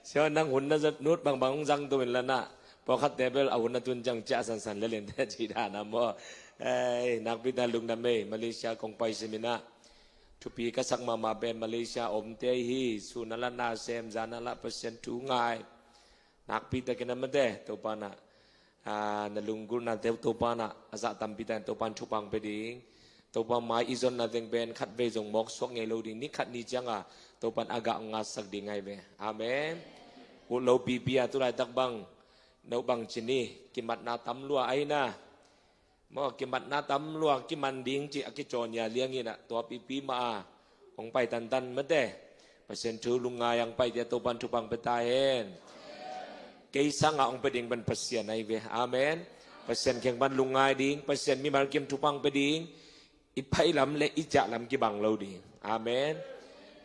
เชื่อนังหุ่นนั่นนุดบางจังตัวละนะพอคัดเตเบลเอาหุ่นนั่นตุนจังจ้าสันเล่นแต่จีดานะบ่นักบิดาลุงดำเมมาเลเซียคงไปเซมินาทุปีก็สักมาเป็นมาเลเซียอมเตฮีสุนัลนาเซมจานัลเปอร์เซ็นต์ถูงายนักบิดากินมันเดตัวปานะนัลุงกุนันเตตัวปานะอาซาตัมปิดาตัวปานชุปังไปดิ้งตัวปานไม้อิจนนัดเองเป็นขัดเวจงมอกสวงไงโลดิ้งนี่ขัดนี่จังตัวปานอากาศงัดสักดิ้งไงเวอาเมนอุโลปีปีอาตุไรตักบังนบังชินีกิมัดนาตำลัวไอ้นะมอกิมัดนาตำลัวกิมันดิ้งจีอกิจอนยาเลี้ยงนี่นะตัวปีปีมาของไปตันมาเด้เปอร์เซ็นต์ชูลุงงายังไปเดียตัวปันทุปังไปตายเองเกยสังอาองไปดิ้งบันเปอร์เซ็นต์ไอเวอาเมนเปอร์เซ็นต์แข่งบันลุงงาดิ้งเปอร์เซ็นต์มีมันเก็มทุปังไปดิ้งอีไปลำเละอีจะลำกิบังเราดิ้งอาเมน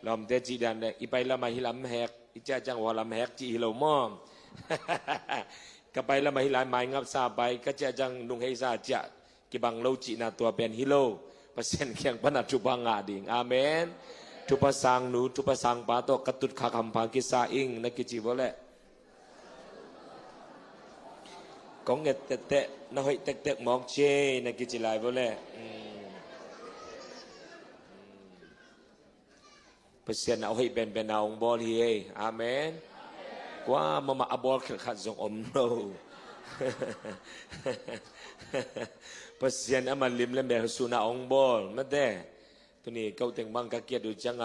ลำเตจีดันเลยอีไปลำมาฮิลำแหกอีจะจังว่าลำแหกจีเรามอมก็ไปแล้วมาฮิลายไม้งับซาไปก็จะจังลุงเฮซาจะกิบังโลจินาตัวเป็นฮิโลเปอร์เซ็นต์แข่งปนัดทุบังอาดิ่งอาเมนทุปสังนูทุปสังปาโตกตุดขาคำพากิสาอิงนักกิจิวะเลยกงเงตเตะน้อยเตะมองเจนักกิจิไลวะเลยเปอร์เซ็นต์เอาให้เป็นเอาบอลเฮอาเมนกว่ามาอบอลขัดส่งอมโนเปอร์เซ็นต์มันลิมเล่มแบบสุนาองบอลมาเด้ตัวนี้เขาแต่งบังกะเกียดูจัง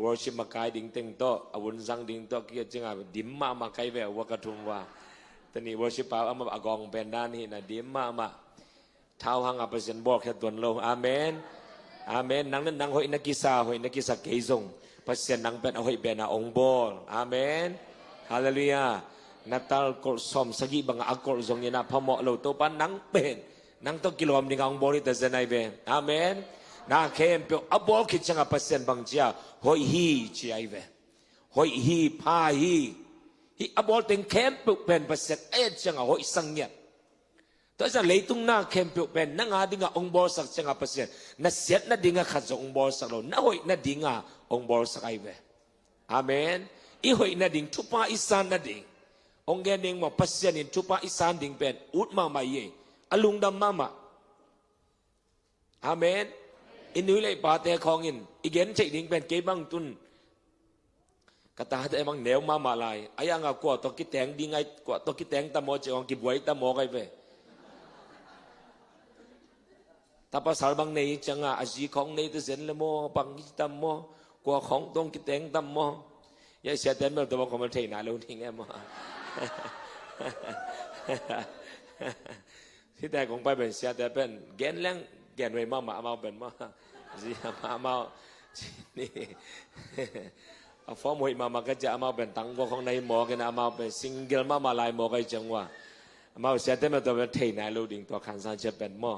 วอร์ชิมากายดิ่งเต็งโตอาวุธสังดิ่งโตเกียจังดิมมาไกแวววกระทุมว่าตัวนี้วอร์ชิปเอามาอากองเป็นด้านนี้นะดิมมาเท้าหังเปอร์เซ็นต์บอลแค่ตัวโลอาเมนอาเมนนังนั้นนังหอยนักกีฬาหอยนักกีฬาเกยซงเปอร์เซ็นต์นังเป็นเอาหอยเป็นองบอลอาเมนฮาเลลูยาNatal kol som sagi bang akol zong yana pamok lo to pan nang pen nang to kilom ni gang bori ta zenai be amen na kem pe abol ki changa pasen bang chia hoi hi chi ai ve hoi hi pa hi abol teng kem pe pen pasen e changa hoi sang nyat to sa leitung na kem pe pen nang adinga ong bol sak changa pasen na set na dinga khat zo ong bol sak lo na hoi na dinga ong bol sak ai ve amen I hoi na ding tupa isan na dingองเกนิงมาพัศยันทุปาอิสานดิ่งเป็นอุดมาไม่เย่อลุงดำมาอาเมนอินุเลยปาเตะของอินอีเกนใจดิ่งเป็นเก็บังตุนกตาแต่บังเหนียวมาลายอายังกว่าตัวกิแตงดิ่งไงกว่าตัวกิแตงตะโมเจ้าของกิบไว้ตะโมไงเว้ถ้าภาษาบางในจังอาจีของในตัวเซนละโมบังกิตะโมกว่าของตรงกิแตงตะโมยังเสียแต่เมื่อตัวของมันเทน่าเราทิ้งไงมั้งที่แต่คงไปเป็นเสียแต่เป็นแกนแรงแกนไว้มาเป็นมาสิมานี่เอาฟอร์มหวยมาก็จะมาเป็นตังก็ของในหมอกันมาเป็นซิงเกิลมาลายหมอก็จังว่ามาเสียแต่มาตัวเป็นเทนายลูดิ่งตัวขันสันจะเป็นหมอ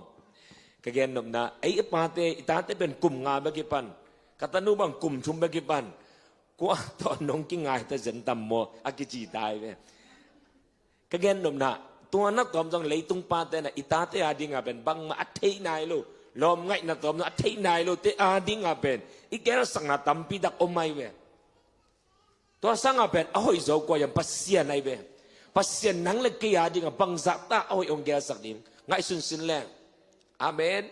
ก็แกนหนุ่มนะไอ้ปาเตตาเตเป็นกลุ่มงานเบกิปันกัตนุบังกลุ่มชุมเบกิปันกว่าตอนน้องกิ้งไงแต่เจนตัมโมอากิจีตายไปก็แกนหนุ่มนะตัวนักตอมจังเลยตุงปาเตนะอิตาเตอาดิงาเป็นบังมาอัฐินายโลลมไงนักตอมนะอัฐินายโลเตอาดิงาเป็นอีแกเราสังนาตัมปีดักอมไม่เวตัวสังอาเป็นอ้อยโจกว่ายังปัสเซียนไอเวปัสเซียนนังเล็กกี่อาดิงาบังจักตาอ้อยองแกสักดิมไงสุนสินแรงอาเมน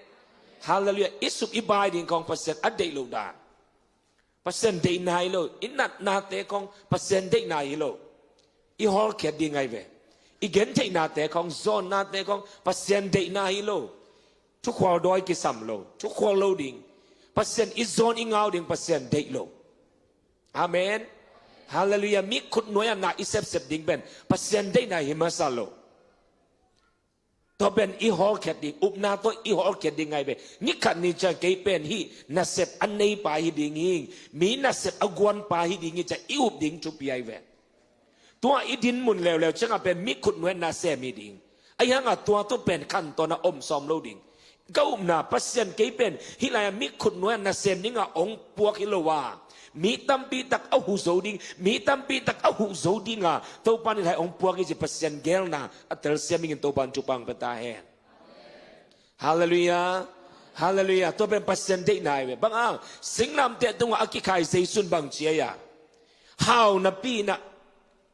ฮาเลลูยาอิสุกอิบายดิงของปัสเซียนอัดเดลูดาปัสเซียนเดนายโลอินัดนาเตของปัสเซียนเดนายโลอีฮอลแคดดิงไงเวอีเกนเทนาเตของโซนนาเตของปัสเซนเดนาฮิโลทุกคนดอยกิสัมโลทุกคนโลดิ่งปัสเซนอิโซนอิงเอาดิ่งปัสเซนเดโลอาเมนฮาเลลูยามิขุดหน่วยอำนาจอิเซฟเซฟดิ่งเป็นปัสเซนเดนาฮิมาซาโลตัวเป็นอีฮอลแคดดิ่งอุปนาตัวอีฮอลแคดดิ่งไงเบนิขันนิจะเกยเป็นฮีนัสเซฟอันนี้ปาฮิดิ่งหิงมีนัสเซฟอากวนปาฮิดิ่งจะอีอุบดิ่งจุปีไอเวตัวอิดินมุนแล้วจังเป็นมิขุดเหมือนนาเซมีดิ่งไอ้ยังตัวเป็นขันตัวน่ะอมซอมโลดิ่งก็อุ้มน่ะพัศยันเกยเป็นฮิลายมิขุดเหมือนนาเซมนี่งะองปวกฮิโลวามีตั้มปีตักเอาหูโซดิ่งมีตั้มปีตักเอาหูโซดิ่งตัวปันนี่ไทยองปวกนี่จะพัศยันเกลน่ะอัตลเซมิงตัวปันจุปังเปตาเฮฮาเลลูยาฮาเลลูยาตัวเป็นพัศยันได้นายเว้บางสิงลำเตะตรงอากิคายเซซุนบางเชีย how na pi na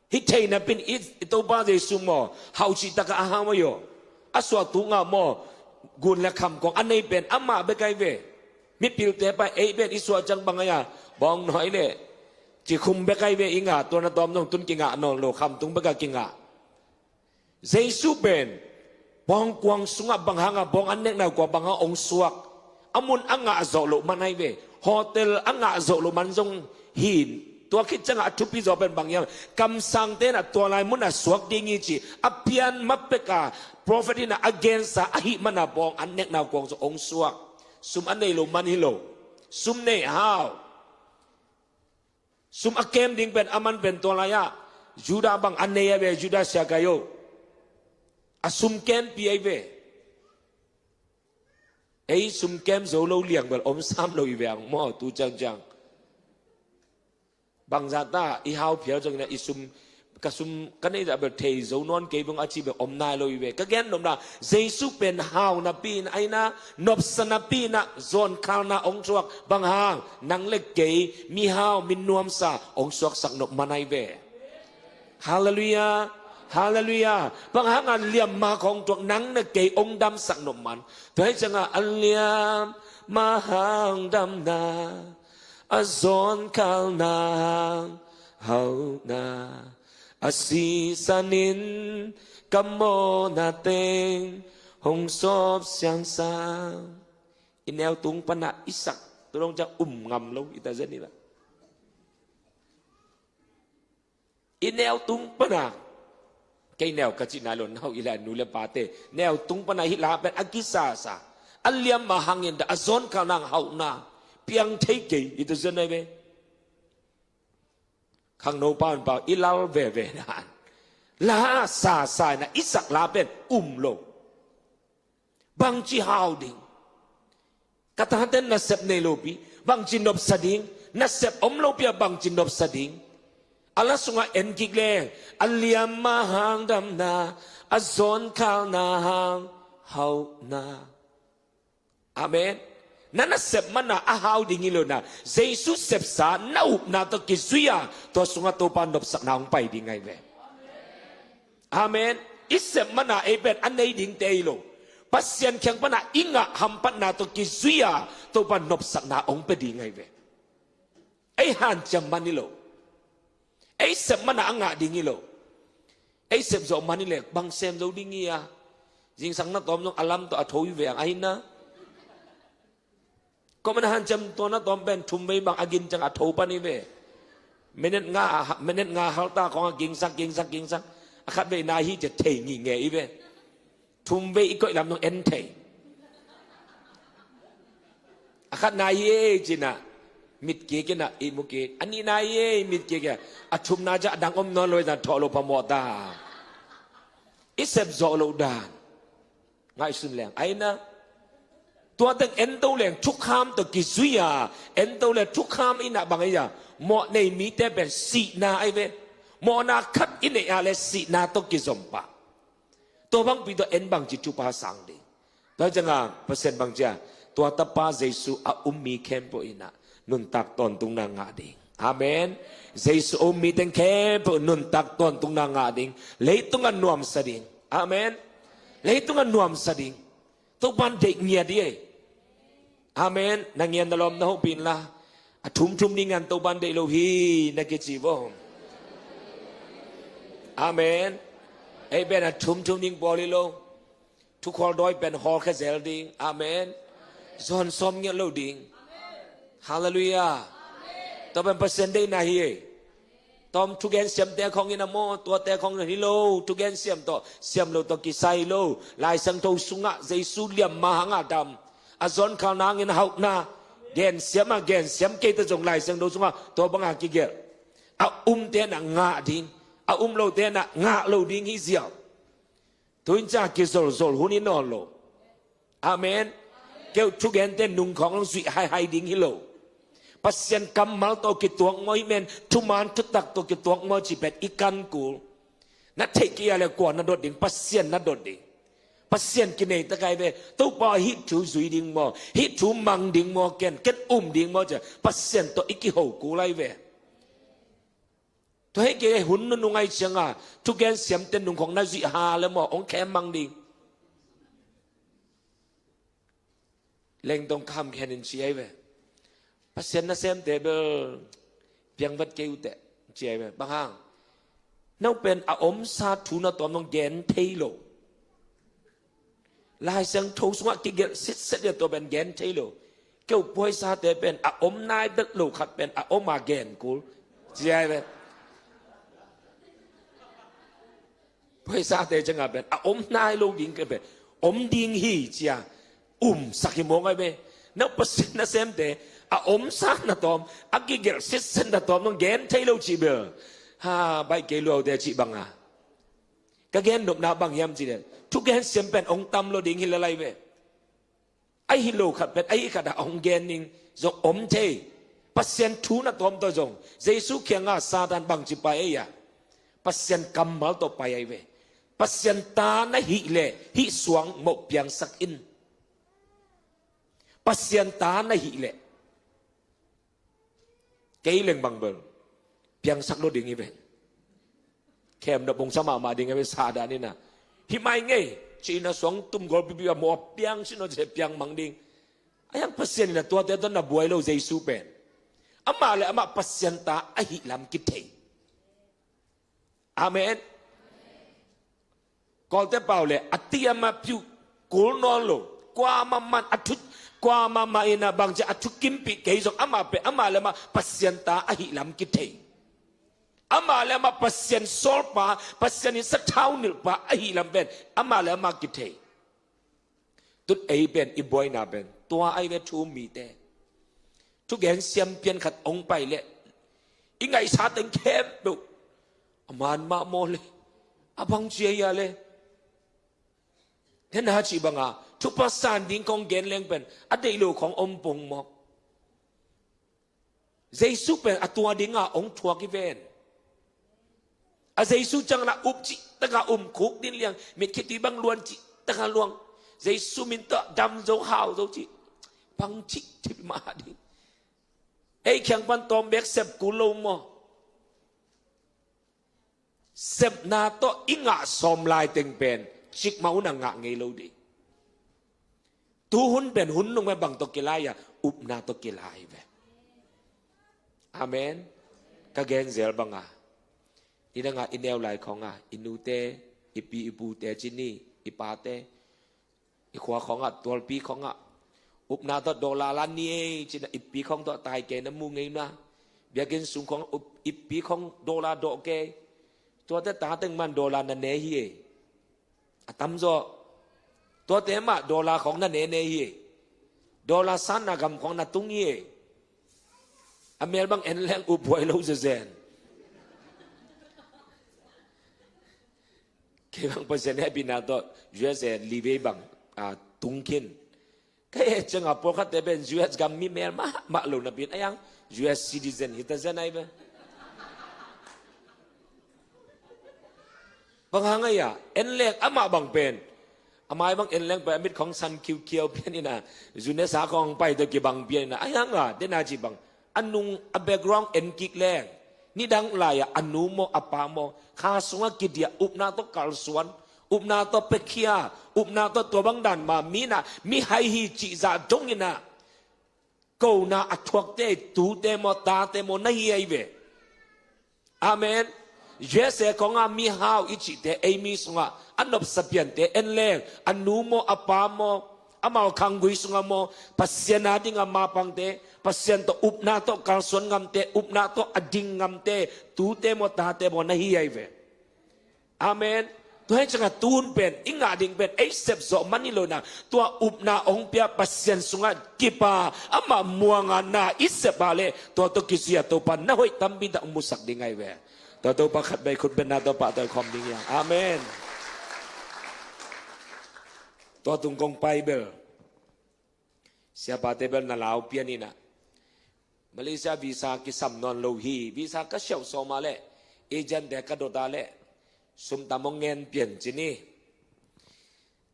hitay na pin ito ba de sumo how chi taka ahamayo aswa tunga mo gun la kham kong anay ben ama be kai ve mi pil te pa e ben iswa chang bangaya bong noi le chỉ khum be kai ve inga to na tom nong tun kinga non lo kham tung be ka kinga Jesu ben bong kwang sunga banghanga bong anek na kwa banga ong suak amun anga zo lo manai ve hotel anga zo lo man jong hinตัวคิดจังอะทุบพิจารเป็นบางอย่างคำสั่งเต้นตัวลายมุนอะสวกดิ้งอีจีอภิยันมัปเปกา prophet นะ against อะหิมันอะบองอันเนกนาวกองจะองสวกซุมอันในโลมันฮิโลซุมในฮาวซุมอเกมดิ้งเป็นอามันเป็นตัวลายะยูดาบางอันในเวยูดาเสียกายโยอะซุมเกมปีไอเวไอซุมเกมโซโลเลียงแบบอมซ้ำโลอีเวงมอตูจังบางจาตาอีฮาวเพียวจังเนี่ยอีซุมกซุมกันนี่จะแบบเทยโซนอนเก็บงอาชีพแบบอมนายโลอีเวก็แก่นนมนะเจสุเป็นฮาวนาปีนไอนะนบสนาปีนะโซนคาวนาองค์สวกบางห่างนังเล็กเกยมีฮาวมินนวมซาองค์สวกสักนบมาไนเวฮาเลลูยาฮาเลลูยาบางห่างอันเลียมมาของตัวนังเนเกยองค์ดำสักนบมันเธอจังอันเลียมมาห่างดำนาazon kalna hauna asisanin kamo nating hong sop siyang sang ineo tung pana isak tulong jang ngam lo ita zen nila ineo tung pana kay neo kachinalon hau ila nule pate neo tung pana hila ben agisa sa aliam mahangin da azon kalna haunaเพียงเทกิอิตาเซนไอเวข้างโนปานเปล่าอิลาเวเวนานลาซาซายนะอิสักลาเป็นโลบางจีฮาวดิงกระทานเต้นนัสเซบเนโลปีบางจีนบสดิงนัสเซบโลปีบางจีนบสดิงอัลลอฮฺทรงเอ็นกิกเลงอัลลียมมาฮังดัมนาอัซอนคาลนาฮังฮาวนาอาเมนนั่นน่ะเสพมันน่ะอาหาวดิ่งเลยนะเจสุเสพสารน่าอุปนาตัวกิจุยาตัวสุงตัวปานดบสักนางไปดิ่งไงเว้อาเมนอิเสพมันน่ะเอเป็นอันไหนดิ่งเตยโลปัสยันแข็งมันน่ะอิงะหัมปันนาตัวกิจุยาตัวปานดบสักนาองไปดิ่งไงเว้ไอหันจังมันนี่โลไอเสพมันน่ะอ่างะดิ่งโลไอเสพโจมันนี่แหละบางเสพโจดิ่งเงียจิงสังนักตอมต้องอัลลัมตัวอัฐวิเวงไอนะก็มันหันจำตัวนั้นตอมเป็นทุ่มไปบางอากินจังอัฐปนิเวเมเนตงาฮัลตาของอากิงสักอาคัดเวนาฮีจะเทงีเงยเวทุ่มไปอีกก็ลำน้องเอ็นเทอาคัดนายเยจินะมิดเกกินะอิมุเกอันนี้นายเยมิดเกกอัฐุมนาจะดังอมนอนลอยนะทอโลพมอตาอิเซบโซโลดานง่ายสุดแรงไอ้นะตัวตั้งเอ็นโตแหลงทุกคำตัวกิจุยาเอ็นโตแหลงทุกคำอินะบางอย่างหมอในมีแต่เป็นสีนาไอเวหมอนาคัดอินะอะไรสีนาตัวกิจมปะตัวบางปีตัวเอ็นบางจิตุปาสังดีแล้วจังอ่ะเปอร์เซ็นต์บางจ้าตัวตาปาเยซูอามีเข้มปอินะนุนตักตอนตุงนางาดิงอาเมนเยซูมีแต่เข้มปนุนตักตอนตุงนางาดิงเลยตุงอันนวมสดิงอาเมนเลยตุงอันนวมสดิงตัวบันเด็กเงียดีอาเมนนางเงียนตลอดนะฮุบินละทุ่มนี่งานตัวบันเดโลฮีนักจีบมอาเมนไอ้เป็นทุ่มนิ่งบอลิโลทุกคนโดยเป็นฮอลแคเซลดิงอาเมนซอนซอมเงียโลดิงฮาเลลูยาตัวเป็นเปอร์เซ็นต์ได้นาฮีตอมทุกแกนเสียมแต่ของอินาโมตัวแต่ของฮิโลทุกแกนเสียมตัวเสียมโลตัวกิไซโลลายสังโตสุงะเจสุเลียมมาหังอาดำอาซอนข่าวนางอินหอกนาแกนเสียมแกนเสียมเกตจงลายสังโตสุงะตัวบังอากิเกลอาเตนะงาดิงอาโลเตนะงาโลดิงฮิเซียวทุนจากกิโซลหุนินอโลอาเมนเกลทุกแกนเตนุงของลงสุยไฮดิงฮิโลpasien kamal to kituang mo imen tuman tutak to kituang mo chipet ikan kul na teki ale kwa na dot ding pasien na dot ding pasien kinai ta kai be to pa hit chu zui ding mo hit chu mang ding mo ken ding mo ja pasien to iki ho ku lai ve ตัวให้เกยหุ่นนุ่งไงเชียงอ่ะทุกแกนเสียมเต็นนุ่งของนาจิฮาแล้วหมอองแคมมังดิเล่งตรงข้ามแค่นินเชียเว้ปัสเซนน่ะเซมเตเบลเพียงวัดเกยุเตเชียเว้บางห้างนั่นเป็นอาอมซาทูน่ะตัวน้องแกนเทโลลายเสียงทูสงะกิเกสิเสเดียตัวเป็นแกนเทโลเกี่ยวป่วยซาเตเป็นอาอมนายเบลโลขัดเป็นอาอมมาแกนกูเชียเว้ป่วยซาเตจังอ่ะเป็นอาอมนายโลกิงกันเป็นอมดิงฮีเชียสักกี่โมงไงเว้นับเปอร์เซ็นต์นะเซมเตอาอมซานะตอมอากิเกลสิเซนนะตอมน้องแกนเทโลจีเบลฮ่าใบเกลัวเดจิบังอ่ะก็แกนหนุบนาบังยามจีเดทุกแกนเสียมเป็นองตำโลดิ่งฮิลอะไรเว้ไอฮิโลขัดเป็นไอขัดองแกนนิงจงอมเทเปอร์เซ็นต์ทูนะตอมตัวจงเจสุเขียงอ่ะซาดานบังจิไปเอียเปอร์เซ็นต์กำมัลตัวไปไอเว้เปอร์เซ็นต์ตานะฮิเลฮิสวงหมกเปียงสักอินpasien ta na hi le kei leng bang bel piang sak lo ding ibe kem na bong sama ma ding ibe sa da ni na hi mai nge chi na song tum gol bi bi mo piang sin no je piang mang ding ayang pasien na tua te ton na buai lo jesu pen ama le ama pasien ta a hi lam ki the amen kol te pau le atia ma piu kul no lo kwa ma man atut kwa mama ina bangja atukim pi keizok ama lema pasien ta ahi lam kitei ama lema pasien solpa pasien sa thau nil pa ahi lam ben ama lema kitei tut ei ben i boy na ben tua ai ve thu mi te tu gen siam pian khat ong pai le i ngai sa teng kem bu aman ma mo le abang chia ya le then ha chi bangaทุกภาษาดิ้งของเกณฑ์เลี้ยงเป็นอัตโลของอมปงมอกเจสุเป็นอัตัวดิ้งองทัวกิเวนเจสุจังละอุบจิตะกะคุกดินเลี้ยงมีคิดที่บังลวนจิตะกะลวงเจสุมินตะดำโจหาวโจจิบังจิทิมาดิไอ้แข่งปันตอมเบกเซบกุโลมอเซบนาโตอิงะสอมลายเต็งเป็นชิกมาอุนังะเงโลดีตูหุ่นเป็นหุ่นลงไปบังตกกิลายอุบนาตกกิลายเวอาเมนกะเกนเซลบังนี่นังอินเอลไลของอินูเตอิปีอิปูเตจินีอิปาเตอิขวาของตัวปีของอุบนาตดอลลาร์ล้านนี้จินอิปีของตัวตายเกน้ำมูงไงนะเบียกินสูงของอิปีของดอลลาร์ดอกเกตัวแต่ตาตึงมันดอลลาร์นั่นเนฮีตั้มโซตัวเต็มดอลลาร์ของนั่นเองเนี่ยดอลลาร์สันนักของนั่นตุ้งยี่อเมริบังเอ็นแรงอุบไว้เราจะเซนแค่บางเปอร์เซ็นต์ให้บินาตัวยูเอสลีเวบังตุ้งกินแค่จังหวะพวกเขาแต่เป็นยูเอสกัมมีเมลมาลงนับบินไอ้ยังยูเอสซิติเซนฮิตเซนไอ้เบ้บางครั้งไอ้ยาเอ็นแรงอามาบังเป็นอามาบางเอ็นแรงไปมิดของซันคิวเคียวเพียนี่นะจุนเนสาของไปตัวกี่บังเพียนนะไอ้ยังเดน่าจีบังอันนุงอับเบกรองเอ็นกิกแรงนี่ดังลายอันนูโมอปาโมข้าสวงกิเดียอุบนาโตกัลสวนอุบนาโตเปคียอุบนาโตตัวบังดันมามีนะมีไฮฮีจิซาจงยินะกูน่าอัตวกเตตูเตโมตาเตโมนาฮีไอเวอาเมนเยสของมีฮาวอิจิเตเอมีสงะอันนบสเปียนเตเอ็นแรงอันนูโมอปาโมอามาคังกุยสงะโมปัสยานาดิงามาปังเตปัสยันโตอุบนาโตการสวนงามเตอุบนาโตอดิงงามเตตูเตโมตาเตโมนาฮีไอเวอาเมนตัวให้จังตูนเป็นอิงาดิงเป็นไอเซบโซมันนี่โลนะตัวอุบนาองเปียปัสยันสงะกิปาอามามัวงานาอิเซบาเลตัวตกิเสียตัวปันน่าหอยตั้มบินตะมุสักดิงไงเวตัวประคัดใบขุดเป็นนาตัวปะตัวคอมดิ้งยังอาเมนตัวตุงกงไปเบลsiapa tebel na lau pianina Malaysia visa ki samnon lohi visa ka xiao so ma le agent de ka do da le sum tamong ngen pian chini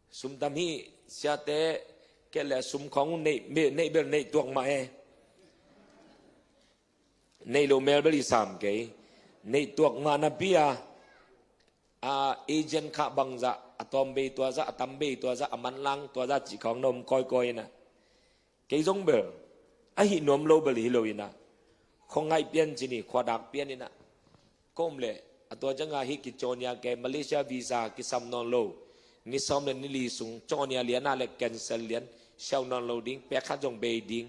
sum tam hi sia te ke le sum khong nei bel nei tuang ma e nei lo mel beli sam ke ในตัวงานนับยาเอเจนต์ข้าบังจะอะตอมเบตัวจะอะตัมเบตัวจะอะมันลังตัวจะจีของนมก้อยๆนะเกยจงเบอร์ไอหินมโลเบลีโลอินะคงไงเปลี่ยนจีนี่ขวาดักเปลี่ยนนี่นะก้มเลยตัวจังอาฮิกิโจเนียแกมาเลเซียวีซ่ากิซัมนอนโลนิสอมเลนิลีสุงโจเนียเลียนาเลแคนเซลเลียนเชานอนโลดิ้งเปียขัดจงเบดิ้ง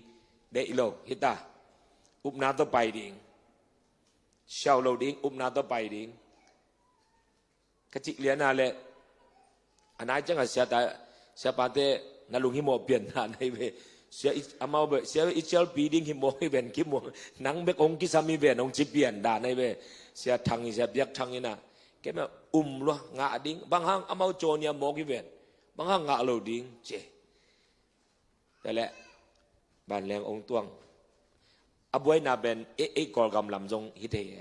เดอิโลฮิตาอุปนาตัวไปดิ้งเชาโลดิ้งอุปนาตัวไปดิ้งกจิเลียนาเลอันนั้นจังอาเสียแต่เสียปาเตนาลุงหิโมเปลี่ยนนาในเวเสียอามาเบเสียอิเชลปีดิ้งหิโมให้เวนกิโมนังเบกองกิสามีเวนองจิเปลี่ยนดาในเวเสียทางเสียเบียกทางนี่นะแกมาลัวงาดิ้งบางห้างอามาโจเนียโมกิเวนบางห้างงาโลดิ้งเจแต่แหละบ้านแรงองตวงอบวยนาเป็นเอกอลกำลำจงฮิตเฮ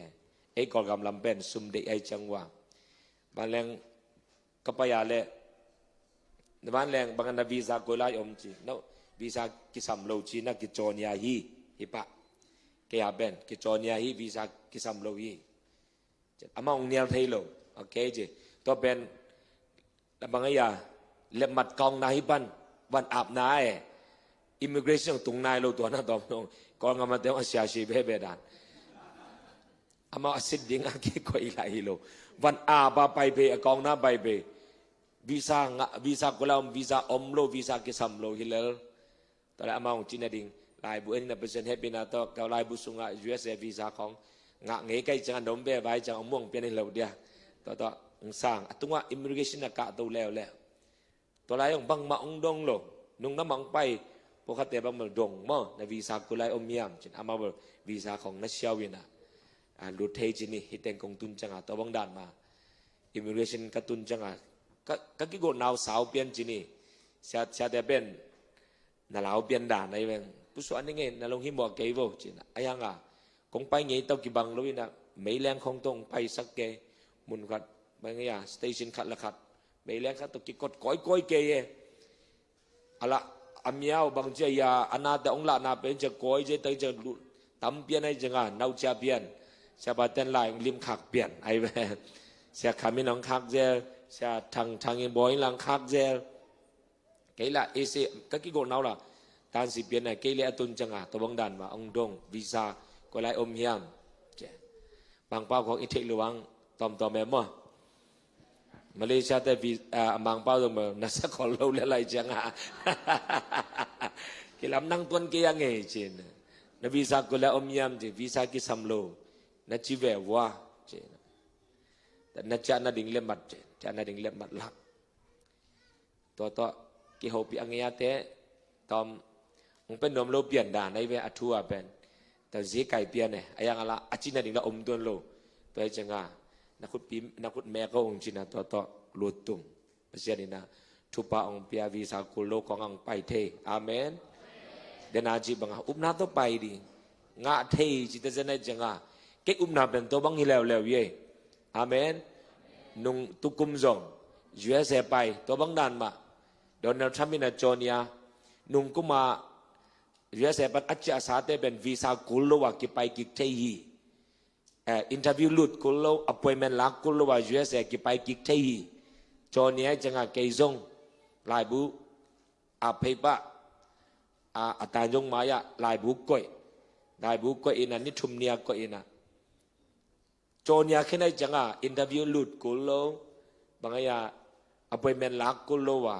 เอกอลกำลำเป็นซุมเดไอจังว่าบ้านแรงก็ไปยาเละบ้านแรงบางนาวีซ่ากุลายอมจีนวีซ่ากิสัมโลจีนักกิจจเนียฮีฮิปะเกียเป็นกิจจเนียฮีวีซ่ากิสัมโลฮีอามาองเนียลเทโลโอเคจีตัวเป็นบางอย่างเล็บมัดกองนายบันวันอาบนายอิมิเกรชั่นตรงนายโลตัวนั้นตัวน้องกองมาเดียวอาเซียชีเบเบดานอามาสิทธิ์ดิ้งอาเกก็อีไลโลวันอาบาไปเบกองน้าไปเบวีซ่ากุลาวีซ่าอมโลวีซ่ากิสัมโลฮิเลลตอนแรกอามาองจีนดิ้งลายบุเอ็นนับเป็นเฮปปี้นาโตกับลายบุสุงะ USA วีซ่าของงะเงยใกล้จังนมเบใบจังม่วงเปลี่ยนในเหล่าเดียต่อสร้างตัวว่าอิมิเกรชั่นกะตัวแล้วตัวลายของบังมาองดงโลนุ่งน้ำมังไปพวกเขาเตะบังมาดงมั่งในวีซ่ากุลายอมยามจินอามาบอกวีซ่าของนัชเชียวินะรูเทจินี่ฮิตเองคงตุนจังตัวบังด่านมาอิมิเกรชั่นกตุนจังก็กี่คนนาวสาวเปลี่ยนจินี่เสียแต่เป็นนาลาวเปลี่ยนด่านในเวงผู้ส่วนนี้ไงนาลงหิมบอกเกย์บอกจินะไอ้ยังคงไปไงตัวกี่บังรู้นะไม่แรงคงต้องไปสักเกย์มุนขัดบางอย่างสเตชันขัดละขัดไม่แรงขัดตัวกี่กดก้อยเกย์อะไรอามีเอาบางเจียอันนั้นแต่องค์ละนาเป็นจะก้อยจะตั้งจะตั้มเปลี่ยนให้จังน่าวจะเปลี่ยนเสียบัดเต้นลายริมขักเปลี่ยนไอ้แม่เสียขามีน้องขักเจลเสียทางยิงบอยหลังขักเจลเกย์ละเอเซก็กี่คนน่าวละการสิเปลี่ยนเนี่ยเกย์ละตุนจังตัวบังดันมาองดงวีซ่าก็ไล่อมยามบางเป้าของอิทธิหลวงตอมแม่มั่วมาเลเซียแต่บางเป้าตรงนั้นสักคนเราเล่นอะไรจังกิลำนั่งตัวนเกียงเงยเจนนวีซ่าก็ไล่อมยามจีวีซ่ากิสัมโลนัดจีเววัวเจนแต่นัดจานัดดิ่งเล็บมัดเจนจานัดดิ่งเล็บมัดหลักตัวกิโฮปีอังเงียเตะตอมมึงเป็นนมโลเปลี่ยนด่านในเวอทัวเป็นแต่เสียไก่เปลี่ยนเนี่ยไอ้ยังอะไรอาจินาดิ่งละอมตัวโลตัวจังนักขุดแม่ก็องจินาตัวลุดตุงเสียนี่นะทุปะองเปียวีสากุโลของอังไปเทอาเมนเดนาจีบังอุปนาตัวไปดิงะเทจิตเจเนจังเก็อุปนาเป็นตัวบังฮิเลวเย่อาเมนนุงตุกุมจงUSA ไปตัวบังดันมาโดนัลด์ทรัมป์มินาโจเนียนุงกุมาUSA ปัจจัยสาเตเป็นวีซ่ากุโลวากิไปกิเทฮีอินเทอร์วิวลุดกุโลอพอยเมนต์ลักกุโลวา USA กิไปกิเทฮีโจเนียจังเกยจงลายบุอาเพปะอาตายงมายะลายบุกอยอินันนิทุมเนียกอยอินะโจเนียแค่ไหนจังอินเทอร์วิวลุดกุโลบางอย่างอพอยเมนต์ลักกุโลวา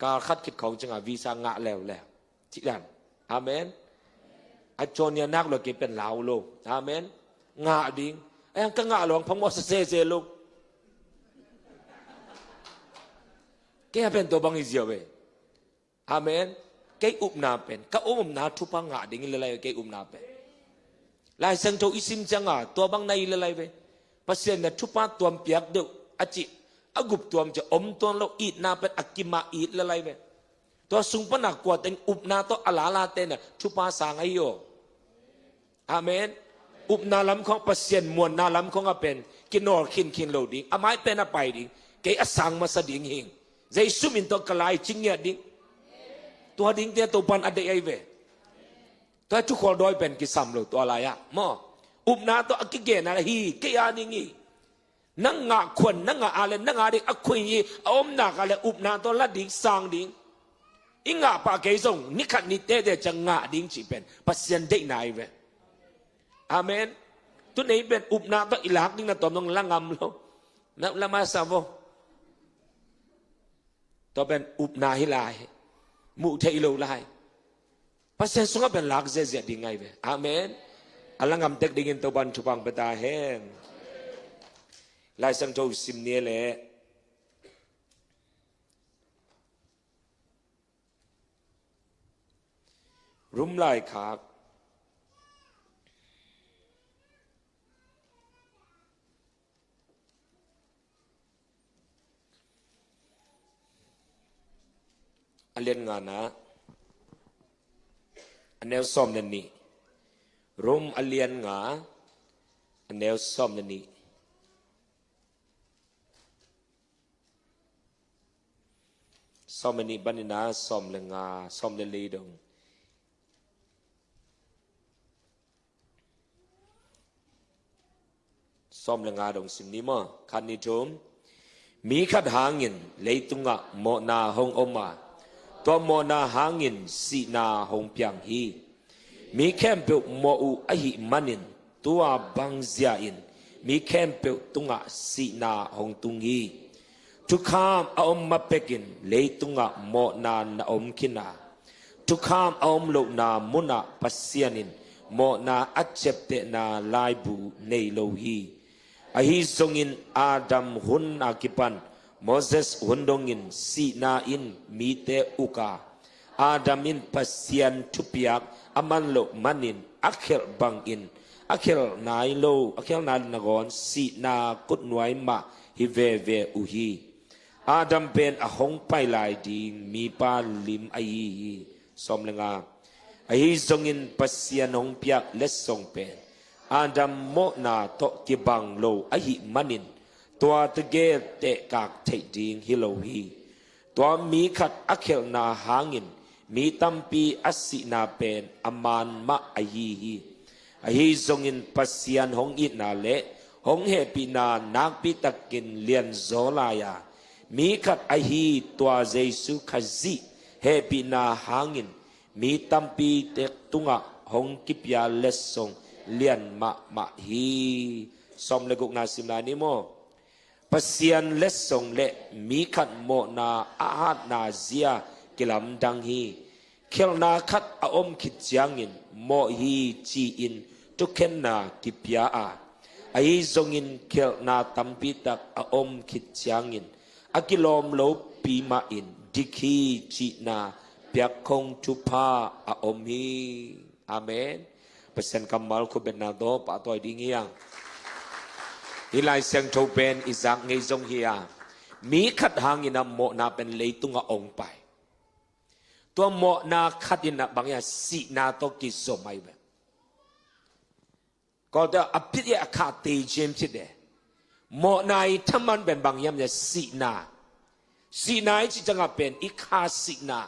การคัดคิดของจังวีซ่างะแล้วที่นั่นอาเมนอาจารย์เนี่ยนักเราเก็บเป็นเหลาโลอาเมนงะดิ้งไอ้ยังก็งะหลวงพงศ์เซโลแกเป็นตัวบังอิเซียวเวอาเมนแกอุบนาเป็นก็อุบนาทุพังงะดิ้งเลยแกอุบนาเป็นลายสังโตอิสิมจังตัวบังในเลยเวเพราะเสียเนี่ยทุพังตัวเปียกเดืออจิอากุบตัวมันจะอมตัวเราอีดนาเป็นอักิมาอีดเลยเวตัวสุงปนักกว่าเต็งอุบนาตัวอลาลาเต็นทุปาสางไอโยอาเมนอุบนาล้ำของเปอร์เซ็นต์มวลนาล้ำของเป็นกินนอร์คินโลดิ้งอาไม้เป็นอะไรดิ้งเกยอสังมาสดิ้งหิงใจสุมินตัวกลายจิงเนี่ยดิ้งตัวดิ้งเดียตัวปันอเดย์ไอเวตัวทุกคนโดยเป็นกิสัมโลตัวอะไรอะมอ อุบนาตัวอักเกนะฮีเกียนิงีนังงาขวัญนังงาอะไรนังงาดิอักขวีอมนากอะไรอุบนาตัวละดิ่งสางดิ่งอิงาปากเกยงนิขัดนิเตเดจังงาดิ่งจีเป็นปัสยันเด็กนายเวอาเมนตุนี้เป็นอุบนาตัวอิลักดิ่งนะตัวน้องละงำโลนับละมาสาวตัวเป็นอุบนาฮิลายมุเทอิโลลายปัสยันสงเป็นลักเจดิ่งไงเวอาเมนอลังงำเด็กดิ่งตัวบันทุบังเปตาแห้งลายสังโจสิมเนียแหละรุมลายขากอันเลียนงานนะอันแนวซ้อมนั่นนี่รุมอันเลียนงาอันแนวซ้อมนั่นนี่ซ้อมนี่บันนาซ้อมเลงาซ้อมเลลีดงซ้อมเลงาดงสิมนี้มั้งขันนิจมมีขัดหางินเลยตุงะโมนาหงอมาตัวโมนาหางินสีนาหงเปียงฮีมีแคมเปิลโมอูอหิมันินตัวบังเซียอินมีแคมเปิลตุงะสีนาหงตุงฮีทุกขามอมมาเป็กินเลยตุงะโมนานาอมคินาทุกขามอมโลนามุนาปัสเซียนินโมนาอัจเจเตนาลายบูในโลฮีอหิซงอินอาดัมหุนอากิปันโมเสสหุนดงอินสีนาอินมีเตอุกาอาดัมอินปัสเซียนทุปิยักอามันโลมันินอัคเคลบังอินอัคเคลนายโลอัคเคลนายนกอนสีนากุดนวยมาฮิเวเวอุฮีอาดัมเป็นอหงไปลายดิงมีปาลิมไอสมเลงาไอซงอินปัสเซียนหงเปียกเลสซงเป็นอาดัมโมนาโตกิบังโลอหิมันินตัวตะเกเตกากเทดิงฮิโลฮีตัวมีขัดอัคเคลนาหางินมีตัมปีอัสสินาเป็นอมานมะไอฮีไอซงอินปัสเซียนหงอินาเลหงเฮปินานักปิตะกินเลียนโซลายามีขัดไอฮีตัวเยซูขจิเฮปินาหางินมีตัมปีเตตุงะหงกิปยาเลสซงเลียนมะฮีสมเลกุกนาสิมลานิโมปัสเซียนเลสซงเลมีขัดโมนาอาหัดนาเซียกิลัมดังฮีเคลนาขัดอาอมขิดจางอินโมฮีจีอินทุกเข็นนากิปยาอาไอซงอินเคลนาตัมปีตักอาอมขิดจางอินอากิลอมโลปีมาอินดิคีจีนาเปียกคงทุพาอาอมฮีอาเมนเปอร์เซ็นต์กำมัลคุเบนนาโดปะตัวดิ้งเฮียงฮิไลเซียงโชเป็นอิซักเงยจงเฮียมีขัดหางอินโมนาเป็นเลยตุงอาองไปตัวโมนาขัดอินบางอย่างสีนาโตกิโซไม่แบบก็จะอภิเษกขาดตีเจมส์ที่เดโมนายถ้ามันเป็นบางอย่างเนี่ยสีนาที่จะเป็นอีคาสีนา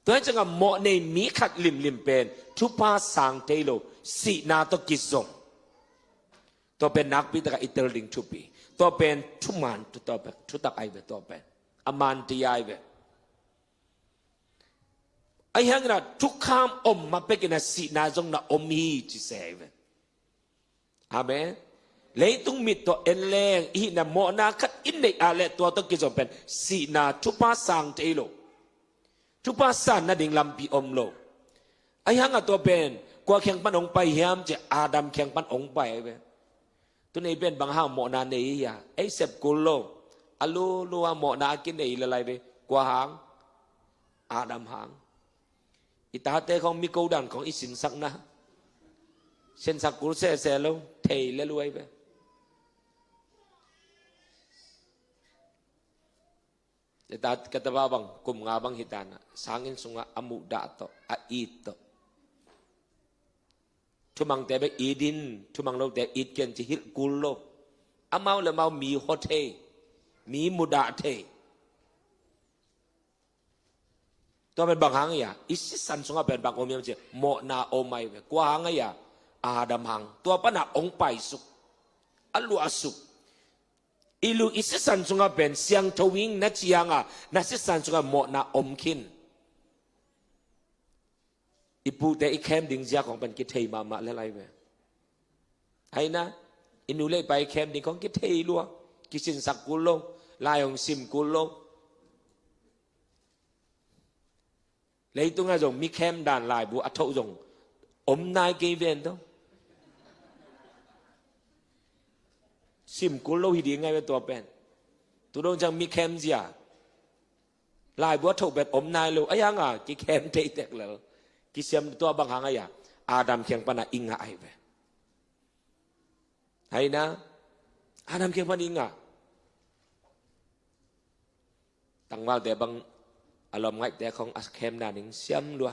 ตัวจะโมในมีขัดลิมเป็นทุพาสังเทโลสีนาโตกิโซตัวเป็นนักพิจารณาอิตาลีทุปีตัวเป็นทุมันตัวเป็นทุตักไอเวตัวเป็นอามันตีไอเวไอ้ยังนะทุกคำอมมาเป็นกันสีนาจงนะอมฮีจิเซเวอาเมนเลยต้องมีตัวเอเลงอีนะโมนาคัดอินเดอาเลตัวต้องกิจเป็นสีนาทุพาสังเทโลทุพาสันนาดิ่งลำปีอมโลไอ้ยังอ่ะตัวเป็นกว่าแข่งปันองไปเฮียมจะอาดัมแข่งปันองไปเว้ตัวนี้เป็นบางห้างโมนาเนียไอ้เสพกุลโลอาลูลัวโมนากินได้อะไรไปกว่าหางอาดัมหางอิตาเตของมิโกดันของอิสินสักนะเช่นสักกุลเซ่เซ่แล้วเทแล้วรวยไปแต่ตากระตาบังกุมงาบังฮิตานะsangin sunga amu dato a ito tumang tebe idin tumang lo te itken ci hil kullo amaw le maw mi hote mi muda te to ben bang hang ya isi san sunga ben bang om yam ci mo na o mai we kwa hang ya อาดัมหังตัวปนักองไปสุกอัลลูอาสุกอิลูอิสิสันสุงาเป็นเสียงทวิงนัจยังอ่ะนัสิสันสุงาโมนาอมคินอีปูแต่อีแคมดิ่งเสียของเป็นกิเทมาอะไรไปไอ้นะอินูเล่ไปแคมดิ่งของกิเทลัวกิสินสักกุลงลายองซิมกุลงเลยตรงนั้นจงมีแคมด่านลายบัวอัฐจงอมนายเกเวนต้องซิมกุลโลหิดีไงเป็นตัวเป็นตัวดงจังมีแคมเสียลายบัวถูกแบบอมนายเลยไอ้ยังอ่ะกิแคมเตะเด็กเลยกิเสียมตัวบางหางไอ้ยาอาดัมเคียงปนาอิงไอ้ไปไอ้นะอาดัมเคียงปนาอิงอ่ะตั้งว่าแต่บางอารมณ์ไงแต่ของอัสเคมนาหนึ่งเสียมลัว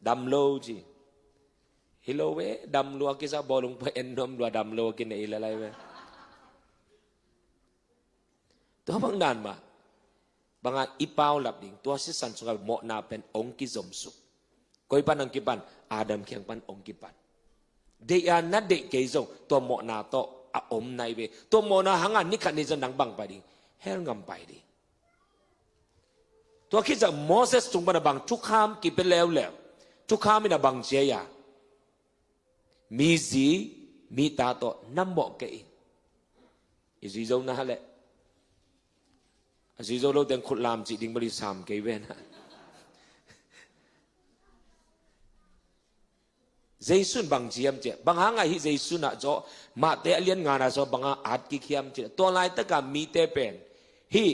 ดำโลจีฮิโลเวดำลัวกิซาบอลงไปเอ็นนมลัวดำโลกินไอ้อะไรเว้ตัวบางด่านมาบางอันอีเปาหลับดิ่งตัวสิสันสุกเหมาะนาเป็นองค์กิจมสุขก้อยปันองกิปันอาดัมเคียงปันองกิปันเดียนัดเด็กเกยงตัวเหมาะนาโตอาอมในเวตัวเหมาะนาหังอันนิขันนิจันดังบังไปดิ่งเฮลงำไปดิ่งตัวคิดจากโมเสสจงบันบังทุกข้ามกิเป็นแล้วทุกข้ามมีนาบังเจียมีสีมีตาโตน้ำเหมาะเกยอิสิโจนะฮะแหละอิสิโจเราเดินขุดลามจิดิ่งบริสามเกยเวนะเจสุนบางเจียมเจบางหางไอ้เจสุนอ่ะจ่อมาเตะเลี้ยนงานอ่ะจ่อบางอาจกิเขียมเจตัวลายตะการมีเตะเป็นฮี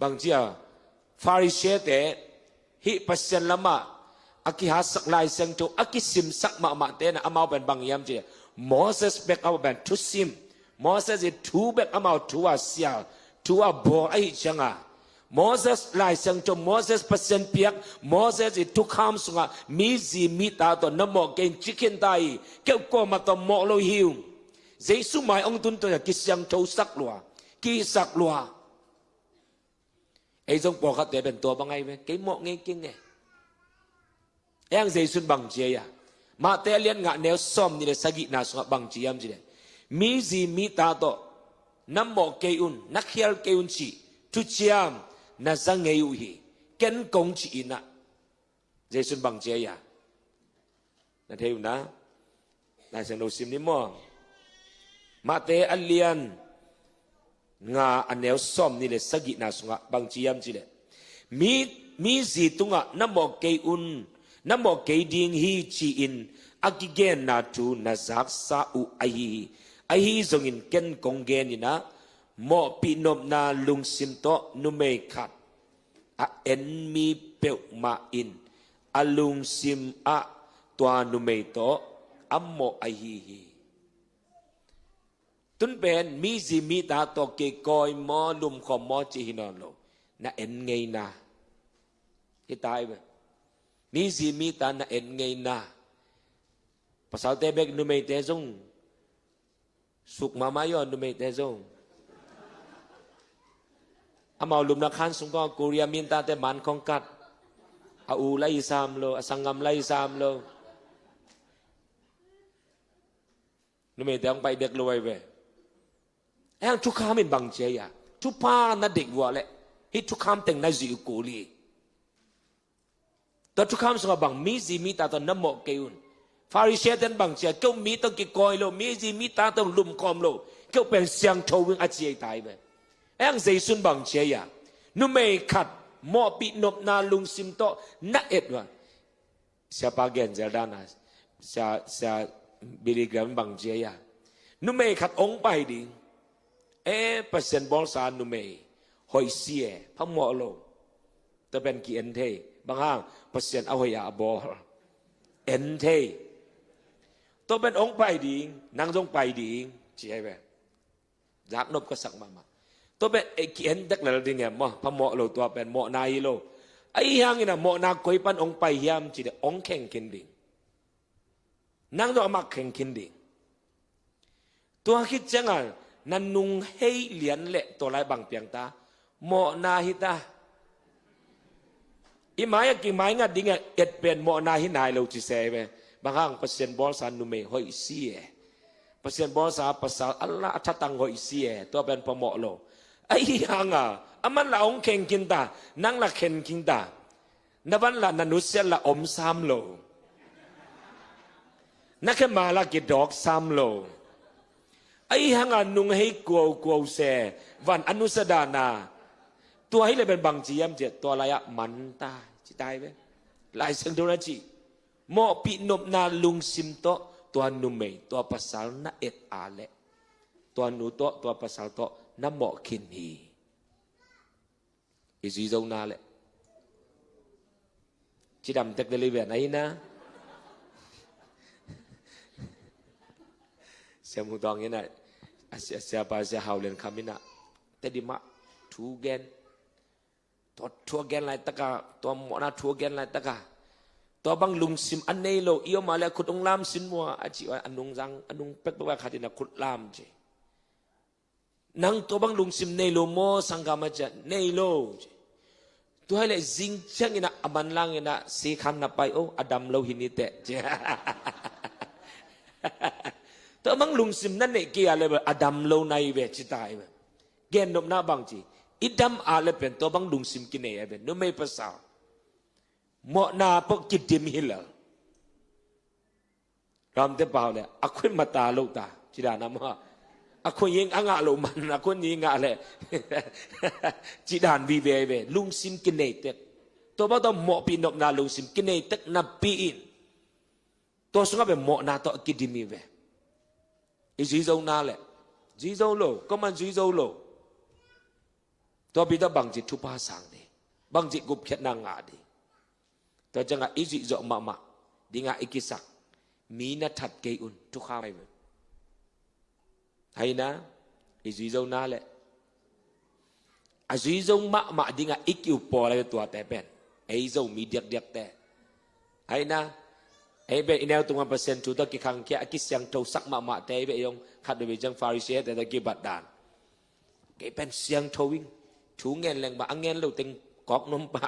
บางเจียฟาริเชเตฮีปัสเซนละมาอากิหาสักลายเซงโจอากิซิมสักมาเตนะอามาเป็นบางยามเจโมเสสเบกเอาเป็นทุซิมโมเสสทูเบกอามาทัวเสียทัวบอไอจังอ่ะโมเสสลายเซงโจโมเสสปัสเซนเปียกโมเสสทุกคำสุงะมีจีมีตาตัวน้ำหมอกเก่งชิคเก้นไตเกี่ยวกับมาตัวหมอกโลหิวเจสุหมายองตุนตัวกิเสียงโจสักลัวกิสักลัวไอ้จงบอกเขาแต่เป็นตัวบางไงไหมกี่หมอกไงกินไงเอ็งเจสุนบังเจียมาแต่เลี้ยนงะแนวซ้อมนี่เลยสกินาสุงะบังเจียมจีเลยมีจีมีตาตัวน้ำหมอกเกยุนนักเขียลเกยุนชีทุเจียมน่าจะเงยอยู่ฮีเก่งกงจีน่ะเจสุนบังเจียน่าเที่ยวนะน่าจะดูซิมนิมอมาแต่อันเลียนงาอันแนวซ้อมนี่เลยสกินาสุงะบังเจียมจีเลยมีจีตุงะน้ำหมอกเกยุนน้ำหมอกเกดิงฮีจีอินอากิเกนนาทูนาซักซาอุไอฮีจงอินเก่งกงเกนินะหมอปีนมนาลุงซิมโตนุเมขัดอะเอ็นมีเปลมาอินอะลุงซิมอะตัวนุเมโตอัมโมไอฮีตุนเป็นมีจิมีตาโตเกกอยมอลุมขอมอจิฮินอโลนะเอ็นไงนะที่ตายไปมีจิมีตานะเอ็นไงนะภาษาเตเบกนุเมเตจงสุกมามายอนนุเมเตจงอามาลุมนักขันสุงก็กุริยามินตาแต่มันของกัดอาอูไลซามโลอสังกามไลซามโลนุเมเตองไปเด็กรวยเว้เอ็งทุกข้ามินบังเจียทุกพานัดเด็กวัวเลยฮิทุกข้ามแต่งในจิกุลีแต่ทุกข้ามสุงบังมีจิมีตาตัวน้ำหมอกเกยุนฟาริเชตันบังเจียเกี่ยวมีต้องกิกอยโลมีจิมีตาต้องลุมคอมโลเกี่ยวเป็นเสียงโชวิงอาเจียตายไปเอ็งเจสุนบังเจียนุเมขัดหมอปีนบนาลุงซิมโตนักเอ็ดวะเสียปาเกนเจดานาเสียบิลิกรัมบังเจียนุเมขัดองไปดิเปอร์เซ็นต์บอลสารนุเมหอยเสียพะหมอโลแต่เป็นกี่เอ็นเทบางห้างเปอร์เซ็นต์เอาหอยาบอลเอ็นเทตัวเป็นองไปดินางจงไปดิเจียไปอยากนบก็สักมาตัวเป็นเขียนดักแล้วดิเงี้ยมั้งพะหมอโลตัวเป็นหมอนายโลไอ้ยังนี่นะหมอนาคอยปันองไปยามจีเดองแข่งกินดินางตัวมาแข่งกินดิตัวคิดจังอ่ะนันนุงให้เหรียญเละตัวไรบางเปียงตาหมอนาฮิตาอีหมายกี่หมายงัดดิเงี้ยเอ็ดเป็นหมอนาฮินายเราจีเซไป บางครั้งเปอร์เซ็นต์บอลสานุเมหอยเสียเปอร์เซ็นต์บอลสาภาษาอัลลอฮ์ชัดตังหอยเสียตัวเป็นพอเหมาะโลไอ้ยังอ่ะอามันละองเข่งกินตานั่งละเข่งกินตานวันละนันุเสียละอมซ้ำโลนักมาละกิดอกซ้ำโลไอ้ยังอ่ะนุ่งให้กลัวกลัวเสวันอนุสดานาตัวให้เลยเป็นบางจียมเจ็ดตัวอะไรอะมันตายจิตายไหมหลายสิ่งตัวนั้นจีโมปินบนาลุงซิมโตตัวนุ่มเมตัวภาษาหน้าเอ็ดอาเลตัวหนูโตตัวภาษาโตน้ำหมอกขินฮีอิสุยจงนาเลจิดำเต็กเดลิเวร์ไหนนะเสียมุตองเงี้ยนะเสียไปเสียหาวเล่นคำนี้นะแต่ดิมาทูเกนตัวทัวเกนไรตะกาตัวหมอนาทัวเกนไรตะกาตัวบางลุงซิมอันนี้โลเอียวมาแล้วขุดองลามสินมัวอาจิว่าอันนุงจังอันนุงเป็กเป็กว่าขาดินะขุดลามเจนังตัวบางลุงซิมเนโลโมสังกามาจะเนโลตัวให้เลยจิงจังอินะอามันลังอินะสีขันนับไปโออดัมโลหินิเตะเจตัวบางลุงซิมนั่นเนี่ยเกี่ยอะไรแบบอดัมโลในเวจิตายแบบเกณฑ์นบหน้าบางจีอิดัมอะไรเป็นตัวบางลุงซิมกินเนี่ยเป็นนู้ไม่ภาษาหมอนาพวกกิดดิมฮิลล์รำเตปาวเลยอคุนมาตาลูกตาจิดานามาอคุนยิงอ่างาลูมันอคุนยิงอะไรจิดานวีเวเวลุงซิมกินเนี่ยเต็ตัวบ้าตัวหมอปีนกนาลุงซิมกินเนี่ยเต็นับปีอินตัวสุงเป็นหมอนาตัวกิดดิมเวอีจีโจนาเลยจีโจโลก็มันจีโจโลตัวปีตัวบางจิตทุพาสังดีบางจิตกุบเขียนนางาดีตัวจังอ่ะอีจีโจมาดีงาอิกิสักมีนัทัดเกยุนทุกข้าวไปให้นะอีจีโจนาเลยอาจีโจมาดีงาอิกิอุปออะไรตัวแต่เป็นไอโจมีเดียกแต่ให้นะไอ้เบย์แนวตรงนั้นเปอร์เซ็นต์ทุกตะกี้ครั้งแค่กิเสียงโทสักมาแต่ไอ้เบย์ยงขัดด้วยจังฟาริเซียแต่ตะกี้บัดดานไอ้เป็นเสียงโทวิ่งถูเงินแรงมาอังเงินเราตึงกอกนมปะ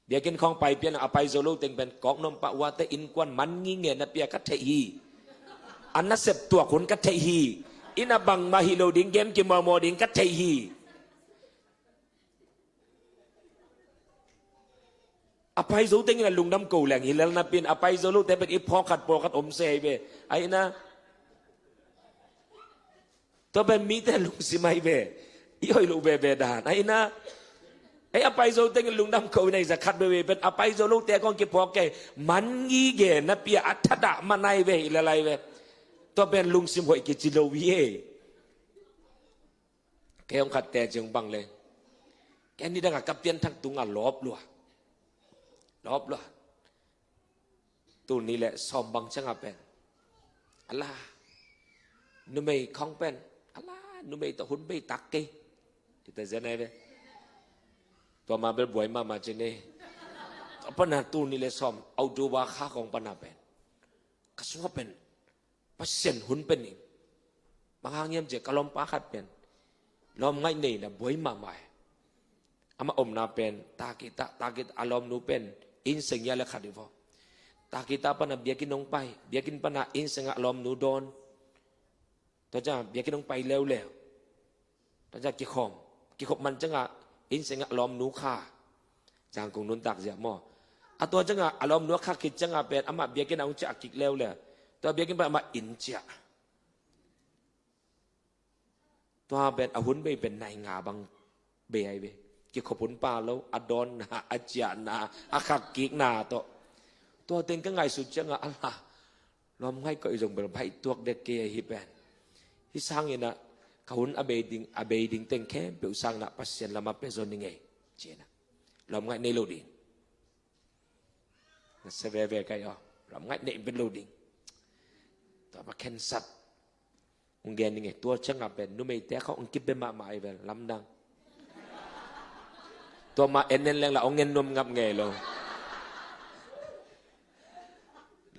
เดี๋ยวกินของไปเปลี่ยนเอาไปโซโล่ตึงเป็นกอกนมปะว่าแต่อินกวนมันงี้เงินนะเปียกัตเทฮีอันนั้นเสพตัวคนกัตเทฮีอินาบังมาฮิโลดิ้งเกมกิมมอดิ้งกัตเทฮีอภัยโซเต็งนะลุงน้ำกูแหล่งหินแล้วนะเป็นอภัยโซลูแต่เป็นอีพอขัดปอขัดอมเซเบไอ้นะตัวเป็นมีแต่ลุงสิไม่เบย่อยลูเบดานไอ้นะไอ้อภัยโซเต็งลุงน้ำกูในสักขัดเบเป็นอภัยโซลูแต่ก็กี่พอแกมันงี้เกนะเปียอัฐดะมันในเบอะไรเบตัวเป็นลุงสิมหวยกิจิโลวีแกองขัดแต่จึงบังเลยแกนี่ดังกับเปลี่ยนทั้งตุงอ่ะลบลัวรอบละตัวนี้แหละซอมบังช่างเป็นอัลลานุ่มไม่คล้องเป็นอัลลานุ่มไม่ตัวหุ่นไม่ตักเกยที่แต่เจนไงตัวมาเป็นบวยมาเจเน่ปนัดตัวนี้แหละซอมเอาดูว่าข้าของปนัดเป็นก็สุขเป็นพัศน์หุ่นเป็นนี่บางครั้งยังเจอกลมปาขัดเป็นลมง่ายนี่นะบวยมาใหม่อามาอมนาเป็นตากิตอารมณ์นูเป็นอินเสียละขัดดีฟอตากิตาปนะเบียกินลงไปเบียกินปนะอินเสียอารมณ์นูโดนตัวจ้าเบียกินลงไปเร็วตัวจ้ากิขมมันจังอ่ะอินเสียอารมณ์นูข่าจางคงนุนตักเสียหม้ออะตัวจังอ่ะอารมณ์นูข่าคิดจังอ่ะเป็นอามาเบียกินเอาจะกิกเร็วตัวเบียกินไปอามาอินเจ้าตัวเป็นอาหุนไปเป็นนายงาบางเบียไปกิขบุนปาแล้วอดอนนาอาจารย์นาอาคักกิกนาตัวเต็งก็ไงสุดจังอ่ะอัลลาล้อมให้ก็อีจงเป็นไผ่ตัวเด็กเกย์ฮิแบนที่สร้างอย่างน่ะเขาหุ่นอเบดิงเต็งแค่เปล่าสร้างน่ะปัสเซียนละมาเป็นโซนยังไงเจนะล้อมให้ในโลดิงนั่นเสวเวกันอ๋อล้อมให้ในเป็นโลดิงตัวมาเข็นสัตว์องเดียนยังไงตัวช่างอ่ะเป็นนุ่มไม่แต่เขาองคิดเป็นมาหมายเป็นลำดังตัวมาเอ็นเน้นแรงละเอาเงินนมงับไงลง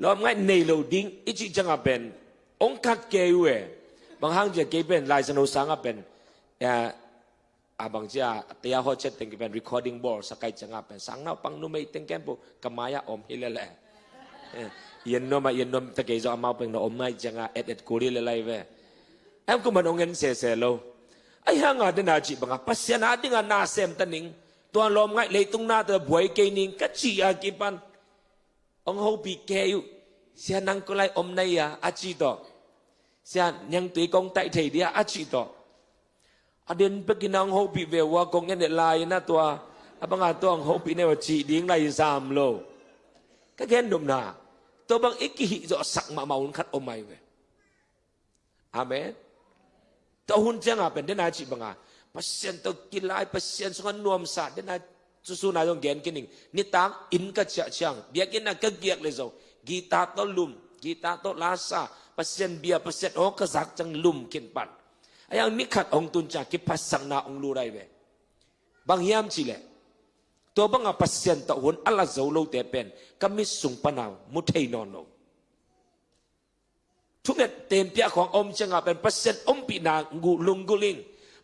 ล้อมง่ายในโลดิ้งอีจิจังเป็นองคัดเกยบางครั้งจะเกยเป็นลายสนุสังเป็น abang cia tia ho chet teng pen recording board sakai changa pen sang na pang nu mei teng kempo kamaya om hilele yen no ma yen nom ta ke zo amao pen no om mai changa et kuri le lai ve em ko man ongen se lo ai ha nga de na chi banga pasya na dinga na sem taning tuan lom ngai le tung na ta buai ke ning ka chi a ki pan ong ho bi ke yu sia nang ko lai om nai ya a chi to sia nyang tui kong tai thei dia a chi to aden pekinang ho bi ve wa kong en lai na tua abanga to ang ho bi ne wa chi ding lai sam lo ka gen dum na to bang ikki hi zo sak ma maun khat om mai ve amen to hun changa pen de na chi banga pasien to kilai pasien sungan nuam sa de na su na dong gen kining ni tang in ka cha chang bia kin na ka giak le zo gita to lum gita to lasa pasien bia pasien o ka zak chang lum kin pan ayang ni khat ong tun cha ki pasang na ong lu rai ve bang yam chi le to banga pasien to hun ala zo lo te pen kamis sung panaw mu thei non loทุกเน็ตเต็มเปียของอมเชงาเป็นเปอร์เซ็นต์อมปีนางูลุงกุลิง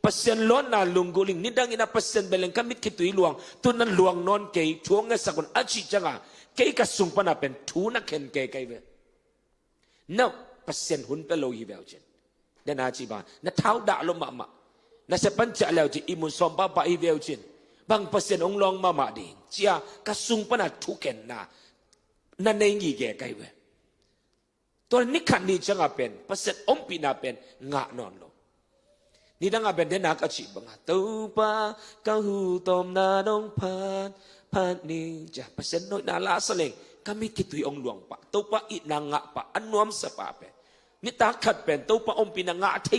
เปอร์เซ็นต์ล้นนาลุงกุลิงนี่ดังอินาเปอร์เซ็นต์เบลงก็มิดคิดตุยหลวงตุนนั้นหลวงนอนเกยช่วงเงสักคนอาชีจังอ่ะเกยกระสุงปนาเป็นทูนักเข็นเกยเกยเวน่าเปอร์เซ็นต์หุ่นเป็นโลหิเวลเจนเดนอาชีบานน่าเท้าด่าลงมาน่าเสปัญจแล้วจีอิมุนสมบ้าบ้าอีเวลเจนบางเปอร์เซ็นต์องลองมาดีเจียกระสุงปนาทุกเข็นนานั่นเองยี่เกยเกยเวตัวนี้ขันนี้จังอาเป็นประเสริฐอมปีนาเป็นงะนอนลงนี่ดังอาเป็นเดนักอาชีพบังอาตัวป้ากะหูตอมนาดงพานนี้จะประเสริฐน้อยนาลาสเลงก็มีคิดตุยองหลวงปะตัวป้าอินางะปะอันนวมสปาเป็นนี่ตาขัดเป็นตัวป้าอมปีนางะเท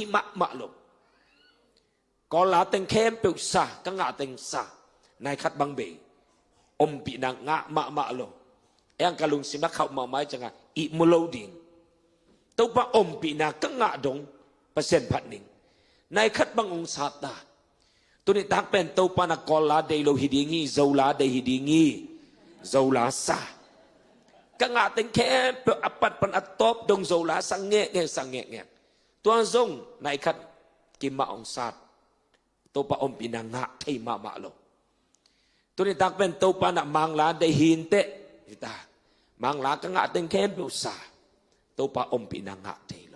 มะลงก็ลาเต็งเข้มเปิวซาก็งะเต็งซานายขัดบังเบยอมปีนางะมะลงเอ็งกะลุงสิมาเข้ามาไม้จังอาอิมุโลดิงตัวป้าอมปีนากังงะดงเปอร์เซ็นต์พัดหนึ่งในคัดบังองศาตาตัวนี้ตักเป็นตัวป้านักกอลาเดโลฮิดีงี้โซลาเดฮิดีงี้โซลาซากังงะเต็งแค่เปิดอปัดปันอัตตบดงโซลาสังเงะสังเงะตัวซงในคัดกิมมาองศาตตัวป้าอมปีนางะไทยมะโลตัวนี้ตักเป็นตัวป้านักมังลาเดหินเตะตามังลากังงะเต็งแค่เปิดซาตัวป้าอมปีนางะเทโล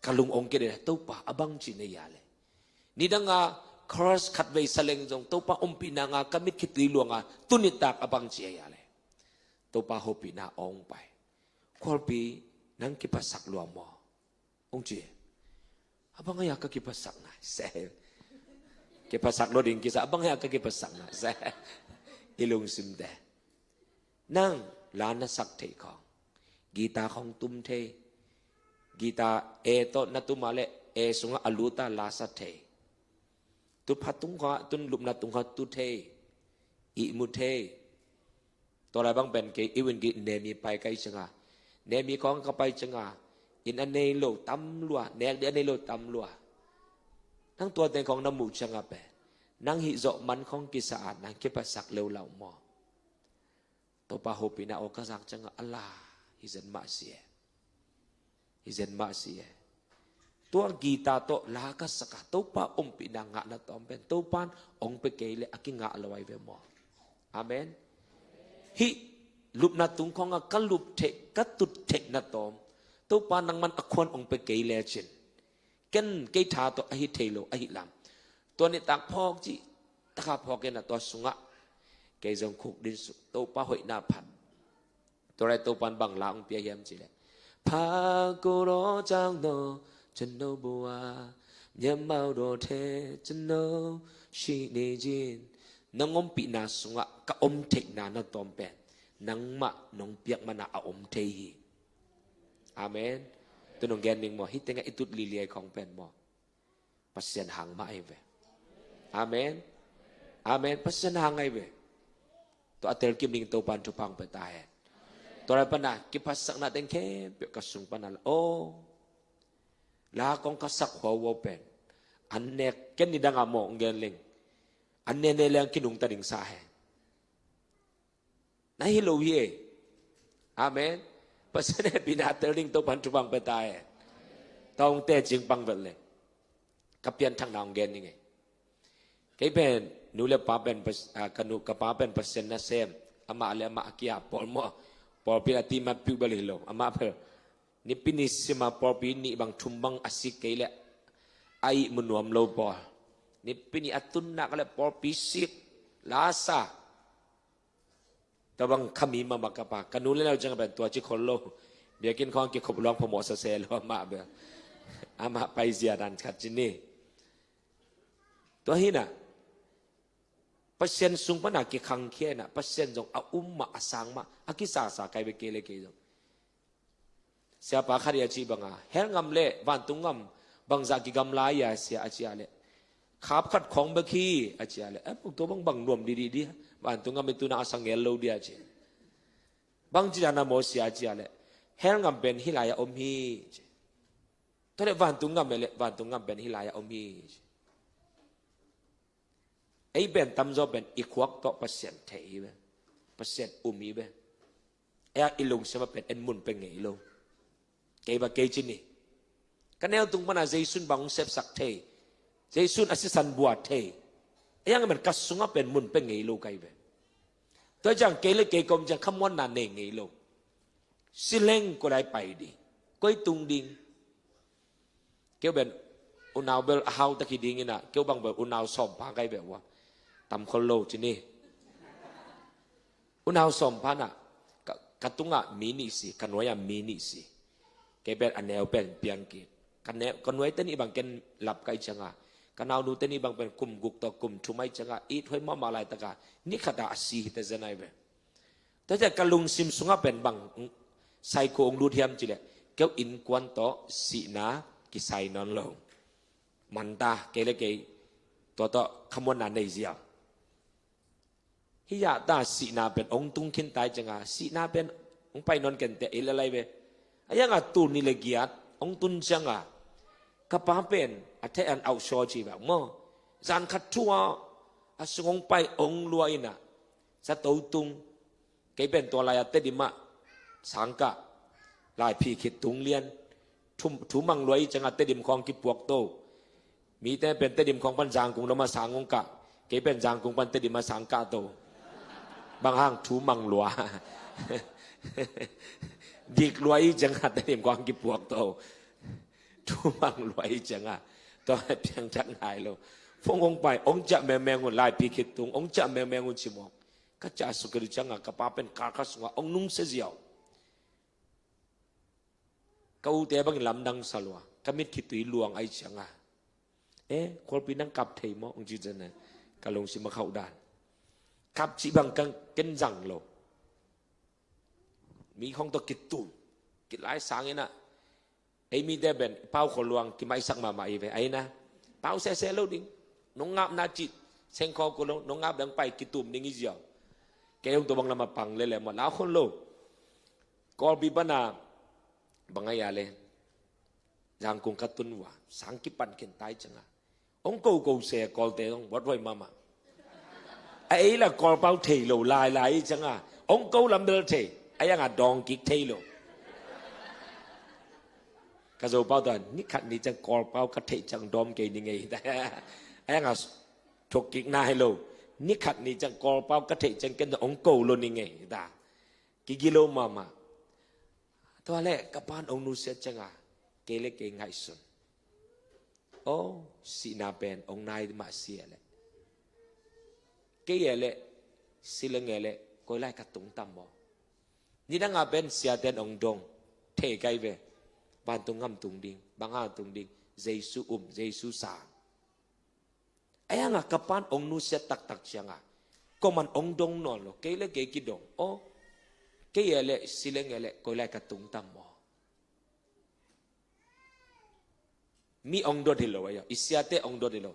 กลุงองค์เกเรตัวป้าอบังจีเนียเลยนี่ดังอาครอสขัดไว้สเลงจงตัวป้าอมปีนางะกมิดคิดตีหลวงอาตุนิตากอบังจีเนียเลยตัวป้าโฮปีนาองไปควอลปีนังกิปัสสักหลวงมอองจีอบังอยากกิปัสสักนะเซ่กิปัสสักโลดิงกิสอบังอยากกิปัสสักนะเซ่อิลุงซิมเดนั่งลานสักเทของกีตาของตุ้มเทกีตาเอโตนัตุมาเลเอสุงอลูตาลาสัเทตุพัตุงขะตุนลุมนัตุงขะตุเทอิมุเทตัวอะไรบ้างเป็นเกอีวินกีเนมีไปไกลจังอ่ะเนมีของเข้าไปจังอ่ะอินอันเนโลตัมลัวเนกเดียนเนโลตัมลัวทั้งตัวเต็งของน้ำมูกจังอ่ะเป็นนั่งหิโจมันของกิสอาดนั่งคิดภาษาเร็วเหล่าหมอตัวป้าโฮปีนาโอกาสักจังอัลลาฮิเซนมาเสียตัวกีตาโตลากาสักตัวป้าอมปีนางะนัตอมเป็นตัวป้านองไปเกยเลอากิงะลอยเวมออาเมนฮิลุบนัตุงของกัลุบเทกัตุเทนัตอมตัวป้านังมันอควรองไปเกยเลจินกันเกยทาตัวอหิเทโลอหิลามตัวนี้ตักพอกจีตะขาพอกเกนะตัวสุงะเกยจงคุกดินสุตัวป้าหอยนาพันตัวไรตัวปันบังลาองเปียยมจีเลยพากุโรจังโนจันโนบัวยามเมาโดเทจันโนชีเนจินนังอมปีนาสุงะกะอมเทกนานาตอมเป็ดนังมะนงเปียกมานาอมเทฮีอาเมนตัวนงแกนนิงมอฮิตเงอิตุดลีเลียของเป็นมอปัสเซียนหางมาไอเวอาเมนปัสเซียนหางไอเวตัวอัตเตลกิมนิงตัวปันทุพังเปตายตัวไรปนะกิปัสสักนาเต็งเข้เปียกสุงปนัลโอลากองกัสักหัววัวเป็นอันเนกเก็นนิดังอโมงเงินเล็งอันเนเนเลียงกินุงตะดิงสาเหนายฮิโลวีอาเมนปัสเนบินาเตลิงตัวปันทุบังเปตายตองเตจิงปังเวลเลย กับเปลี่ยนทางนองเกนยังไงไก่เป็นนูเลป้าเป็นกันนูกับป้าเป็นเปอร์เซ็นต์นะเซมอามาเลอามากี้อาปอลมอปอลพิลาตีมาพิวบลิโลอามาเพอนี่ปินิสมาปอลพินี่บางทุมบางอาศิกไก่ละไอมุนวมโลปอลนี่ปินี่อัตุนนักละปอลพิสิกลาซาแต่บางขมีมาบักกะปากันนูเลเราจังเป็นตัวจิคนโลเบียกินของกิขบร้องพมอเซลอามาเบอามาไปเสียดันขัดจินี่ตัวหินะเปอร์เซ็นต์สูงปนักกิขังเขียนะเปอร์เซ็นต์จงเอามาอาสังมาอากิสาสาไกไปเกลเกจงเสียปากขรีอาชีบังอาเฮงำเล่วันตุงำบังจากกิกำลายาเสียอาชีอาเล่ขับขัดของเบคีอาชีอาเล่พวกตัวบังรวมดีดีวันตุงำเป็นตัวน่าอาสังเอลโลดีอาชีบังจีนาโมเสียอาชีอาเล่เฮงำเป็นฮิลายาอมฮีตอนนี้วันตุงำเล่วันตุงำเป็นฮิลายาอมฮีไอ้เป็นตำจอบเป็นอีกวักต่อเปอร์เซ็นต์เท่เว้เปอร์เซ็นต์มีเว้ไอ้อีลงเสียมาเป็นเอ็นมุนเป็นไงลงเกี่ยวกับเกี่ยจินี่กันแนวตรงมันอาเจสุนบังเซฟสักเทเจสุนอาศัยสันบัวเทไอ้ยังมันกัสซุงเป็นมุนเป็นไงลงไกเว้ตัวจังเกี่ยวเลยเกี่ยวกับจังคำวันนั้นเองไงลงสิเลงก็ได้ไปดีก็ตุงดิงเกี่ยวเป็นอุณาวเบลฮาวตะกี้ดิงินะเกี่ยวบังเบลอุณาวสอบพาไกแบบว่าตำคนโลจีนี่อุณาวสมพันอ่ะกระตุงอ่ะมีนิสิกันไว้อ่ะมีนิสิแกเป็นอันแนวเป็นเปียงกีกันแนวกันไว้เต้นอีบางแกนหลับไกจังอ่ะกันเอาดูเต้นอีบางเป็นกลุ่มกุกต่อกลุ่มทุไมจังอ่ะอีทห้อยมาลายตะกานี่ขดาสีแต่จะไหนเว้แต่จะกะลุงซิมสุงอ่ะเป็นบางไซโคองดูเทียมจีเลยเกี่ยวอินกวนโตสีนากิไซนอนลงมันตาเกลเกตัวขมวนนันในเสียฮิยาตาสีนาเป็นองตุงขินตายจังอ่ะสีนาเป็นองไปนอนกันแต่เอลอะไรเว้ไอ้ยังอ่ะตูนี่เลยเกียรองตุนจังอ่ะกับป้าเป็นอัฐอันเอาชอจีแบบมั้งจานขัดชัวอาสงไปองรวยน่ะสตูตุงเกเป็นตัวลายเตดิมะสังกะลายพีขิดตุงเลียนทุ่มมังรวยจังอ่ะเตดิมของกิปวกโตมีแต่เป็นเตดิมของปัญจางกุงเรามาสางงกะเกเป็นจางกุงปันเตดิมมาสังกะโตบางห้างถูมังหลัวดิกรวยจังหัดได้เต็มกวางกิปวกโตถูมังรวยจังอ่ะต้องให้เพียงจังหายโลฟงองไปองจะแมงหุ่นลายปีคิดตุงองจะแมงหุ่นชิมอกก็จะสุกริจังอ่ะกับป้าเป็นกาคัสว่าองนุ่งเสียวเขาเตะบังลำดังสลัวก็มิดคิดตุยลวงไอจังอ่ะคนปีนังกับเทมองจีจันเนี่ยกะลงชิมาเข้าด่านขับจีบังกังเกินจังโลมีของตัวกิดตุ่มกิดหลายสางเองนะไอ้มีแต่เป็นเป้าขลวงที่ไม่สักมาใหม่ไปไอ้นะเป้าเซ่ๆแล้วดิ้งน้องงับนาจิตเซ็งคอกูลงน้องงับดังไปกิดตุ่มดิ้งอีเดียวแกยังตัวบังลำมาปังเลยแหละหมดแล้วคนโลกอลบีบนาบังไงอะไรจางกงกัตุนว่าสังกิปันเข็นตายจังอ่ะองกูกูเสียกอลเตะต้องวัดไว้มาไอ้ละกอลเป้าเทโลลายจังอ่ะองกูลำเดินเทไอ้ยังอ่ะดองกิกเทโลกระโจเป้าตอนนี่ขัดนี่จังกอลเป้ากระเทจังดอมเกยยังไงแต่ไอ้ยังอ่ะถกกิกนายโลนี่ขัดนี่จังกอลเป้ากระเทจังกันองกูโลนี่ไงตากิโลมาตัวแรกกับบ้านองนูเสียจังอ่ะเกลเกง่ายสุดโอ้สีนาเป็นองนายมาเสียเลยเกยเลยสิลงเลยก็ไล่กระตุงตำบ่นี่นั่งอาเป็นเสียเดนองดงเทไกเวบ้านตุงงำตุงดิงบางอาตุงดิงเจสุเจสุสาไอ้ยังกับบ้านองนูเสียตักเชียงอ่ะก็มันองดงนอนหรอกเกลเกกิดงโอ้เกยเลยสิลงเลยก็ไล่กระตุงตำบ่มีองดอดิโลวะอิสยาเตองดอดิโล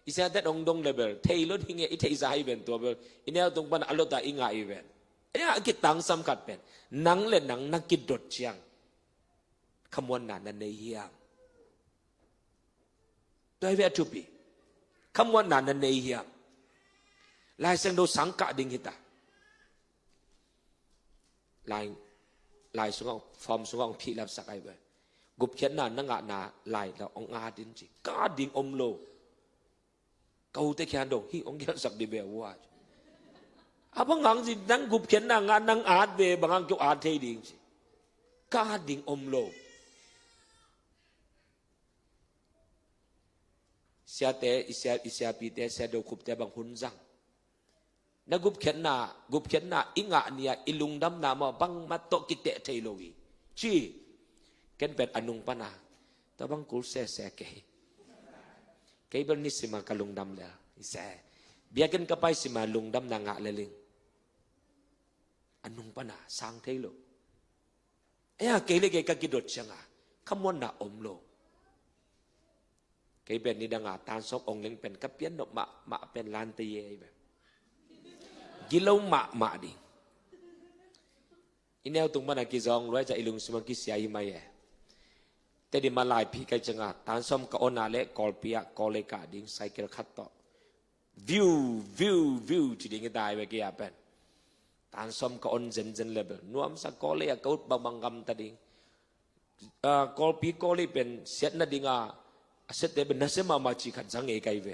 อิสยาเตองดงเลเบลเทยโลทิ้งอิเทอิซาฮิเวนตัวเบลอินเอลตรงปันอลตาอิงาอีเวนไอ้ยังกิตังสำคัญเป็นนังเล่นนังนักกิดดดเชียงขมวนนันในเฮียมโดยเวทุปีขมวนนันในเฮียมลายเส้นโดสังกะดิ่งหิตาลายสุงฟอร์มสุงพีรับสักไอเว กุบเขียนนานังนาลายเราองอาดินจีกาดิงอมโลเขาแต่แค่ดงฮีองเดียสักดีเบว่าอาบังหังสินังกุบเขียนนางานนังอาดเบบางหังเกี่ยวอาดเทดิงจีกาดิงอมโลเสียแต่อิเสียปีแต่เสียดูกุบแต่บางหุนจังนักกุบเขียนนาอิงะเนี่ยอิลุงดำนามาบังมาโตกิเตเทโลวีจีเกันเป็นอนุงปนาแต่บางกุลเสเกย์เกย์เป็นนิสิมากลุงดำเลยอิเสเบียกันก็ไปสิมาลุงดำนางะเลลิงอนุงปนาสังเทโลเอ้ยเกย์เลยเกย์ก็กิดดช่างอ่ะขมวนน่ะอมโลเกย์เป็นนิดังอ่ะตานซอกองเล็งเป็นกับเปียนนกมาเป็นลานตีเย่แบบกิโลมาดิอินเนลตุงมันกิจองร้อยจะอิลุงสมังกิเสียยิมาเย่แต่ดิมาลายพี่กันจังอ่ะตานซอมก็อนาเล่กอลเปียกอลเลกาดิ้งไซเคิลขัดต่อวิวจีดิ้งก็ได้เวกี้อ่ะเป็นตานซอมก็ออนเจนเลเวลนัวมสักกอลเล่ก็อุดบังกำตัดดิ้งกอลปีกอลเล่เป็นเสียนดิ้งอ่ะเสร็จแต่เป็นนักเสมาจีขัดจังเอกไอเว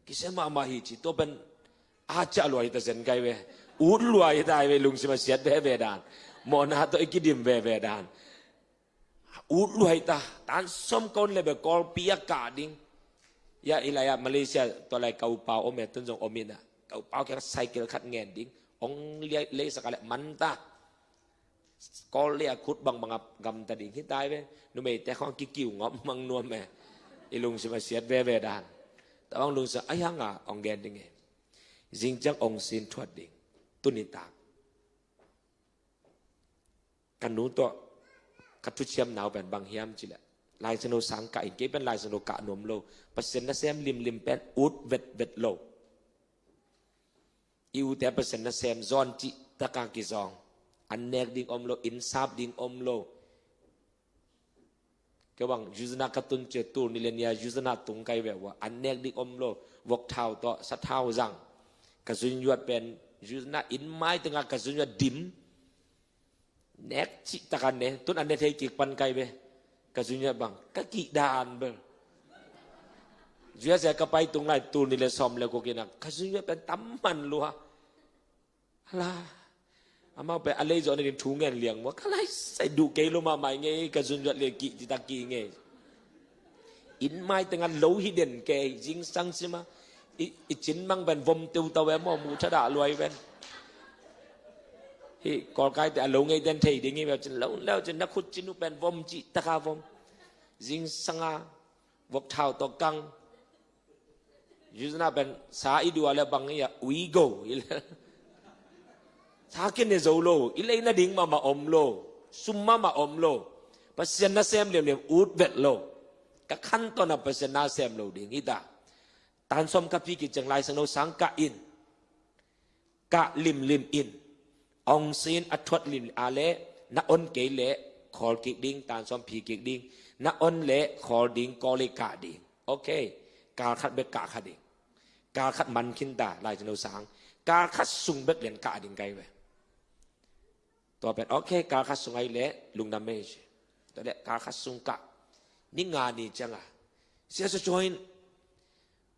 กิเสมาฮิจิตัวเป็นอาจจะรวยแต่เซนไกเวอุดรวยได้เวลุงสมาเสียดเวดานมอนาตัวอีกดิมเวดานอุดรวยตาตานสมคนเลยแบบกอลปียกาดิงยาอิลายามาเลเซียตัวไรเกาเปาอเมตุนจงอมินะเกาเปาแค่ไซเคิลขัดเงินดิงองเลี้ยสักอะไรมันตากอลเลี้ยขุดบังกำตาดิงที่ตายเวนุ่มเอแต่ของกิ้วงอมังนวมแม่อีลุงสมาเสียดเวดานแต่องลุงสะไอ้ยังอ่ะองเกนดิงจิงจังองสินทวดดิ่งตุนิตากันนู้ตัวกัตุเชียมหนาวเป็นบางเฮียมจิละลายสนุสังกะอินเก็เป็นลายสนุกะนมโลเปอร์เซ็นต์นัสเซมลิมเป็นอุดเวดโลอิวแต่เปอร์เซ็นต์นัสเซมซอนจิตะกางกิซองอันเนกดิ่งอมโลอินซาบดิ่งอมโลเกี่ยวกับยุซนากัตุนเจตูนิเลเนียยุซนาตุงไกเวว่าอันเนกดิ่งอมโลวกเท้าต่อสัทเท้าจังกระสุนยวดเป็นยุสนาอินไม้ตั้งกระสุนยวดดิมเน็กจิตกันเนี่ยตุนอันเนเทกิปันไกเบกระสุนยวดบังกะกิดานเบลเจ้าเสียก็ไปตรงไหนตูนี่เลยซอมเลยกูกินอ่ะกระสุนยวดเป็นตั้มมันลัวอะไรอามาไปอะไรจอนี่ทุ่งเงินเลี้ยงว่าอะไรใส่ดูเกลมาใหม่ไงกระสุนยวดเลี้ยงกิจิตากีไงอินไม้ตั้งโลหิเด่นเกยจิงสังสิมาอีจินมังเป็นวมติวตะเวมอมูชะดารวยเป็นที่ก่อไก่แต่หลงไงเดินเที่ยงงี้แบบจินแล้วจินนักขุดจินุเป็นวมจิตะกาวมจิงสังอาวกเท้าตกังยุสนาเป็นสาอิดัวแล้วบางอย่างวิโกอีเลยถ้ากินในโซโลอีเลยน่าดิ่งมาอมโลซุมมาอมโลเปอร์เซ็นต์น่าเซมเหลี่ยมอุดเวดโลก็ขั้นตอนน่ะเปอร์เซ็นต์น่าเซมโลดิ่งอีตาตานสมกับพี่กิจจังไรสังโนสังกะอินกะลิมอินองซีนอัทวดลิมอาเลณอนเกเลขอลกิกดิ้งตานสมพี่กิกดิ้งณอนเลขอลดิ้งกอเลกะดิ้งโอเคกาขัดเบกะขัดดิ้งกาขัดมันขินตาไรสังโนสังกาขัดสุงเบกเหรียญกะดิ้งไกเวตัวเป็นโอเคกาขัดสุงไอเลลุงดามเมจตัวเด็กกาขัดสุงกะนี่งานนี่จังอ่ะเสียสจอย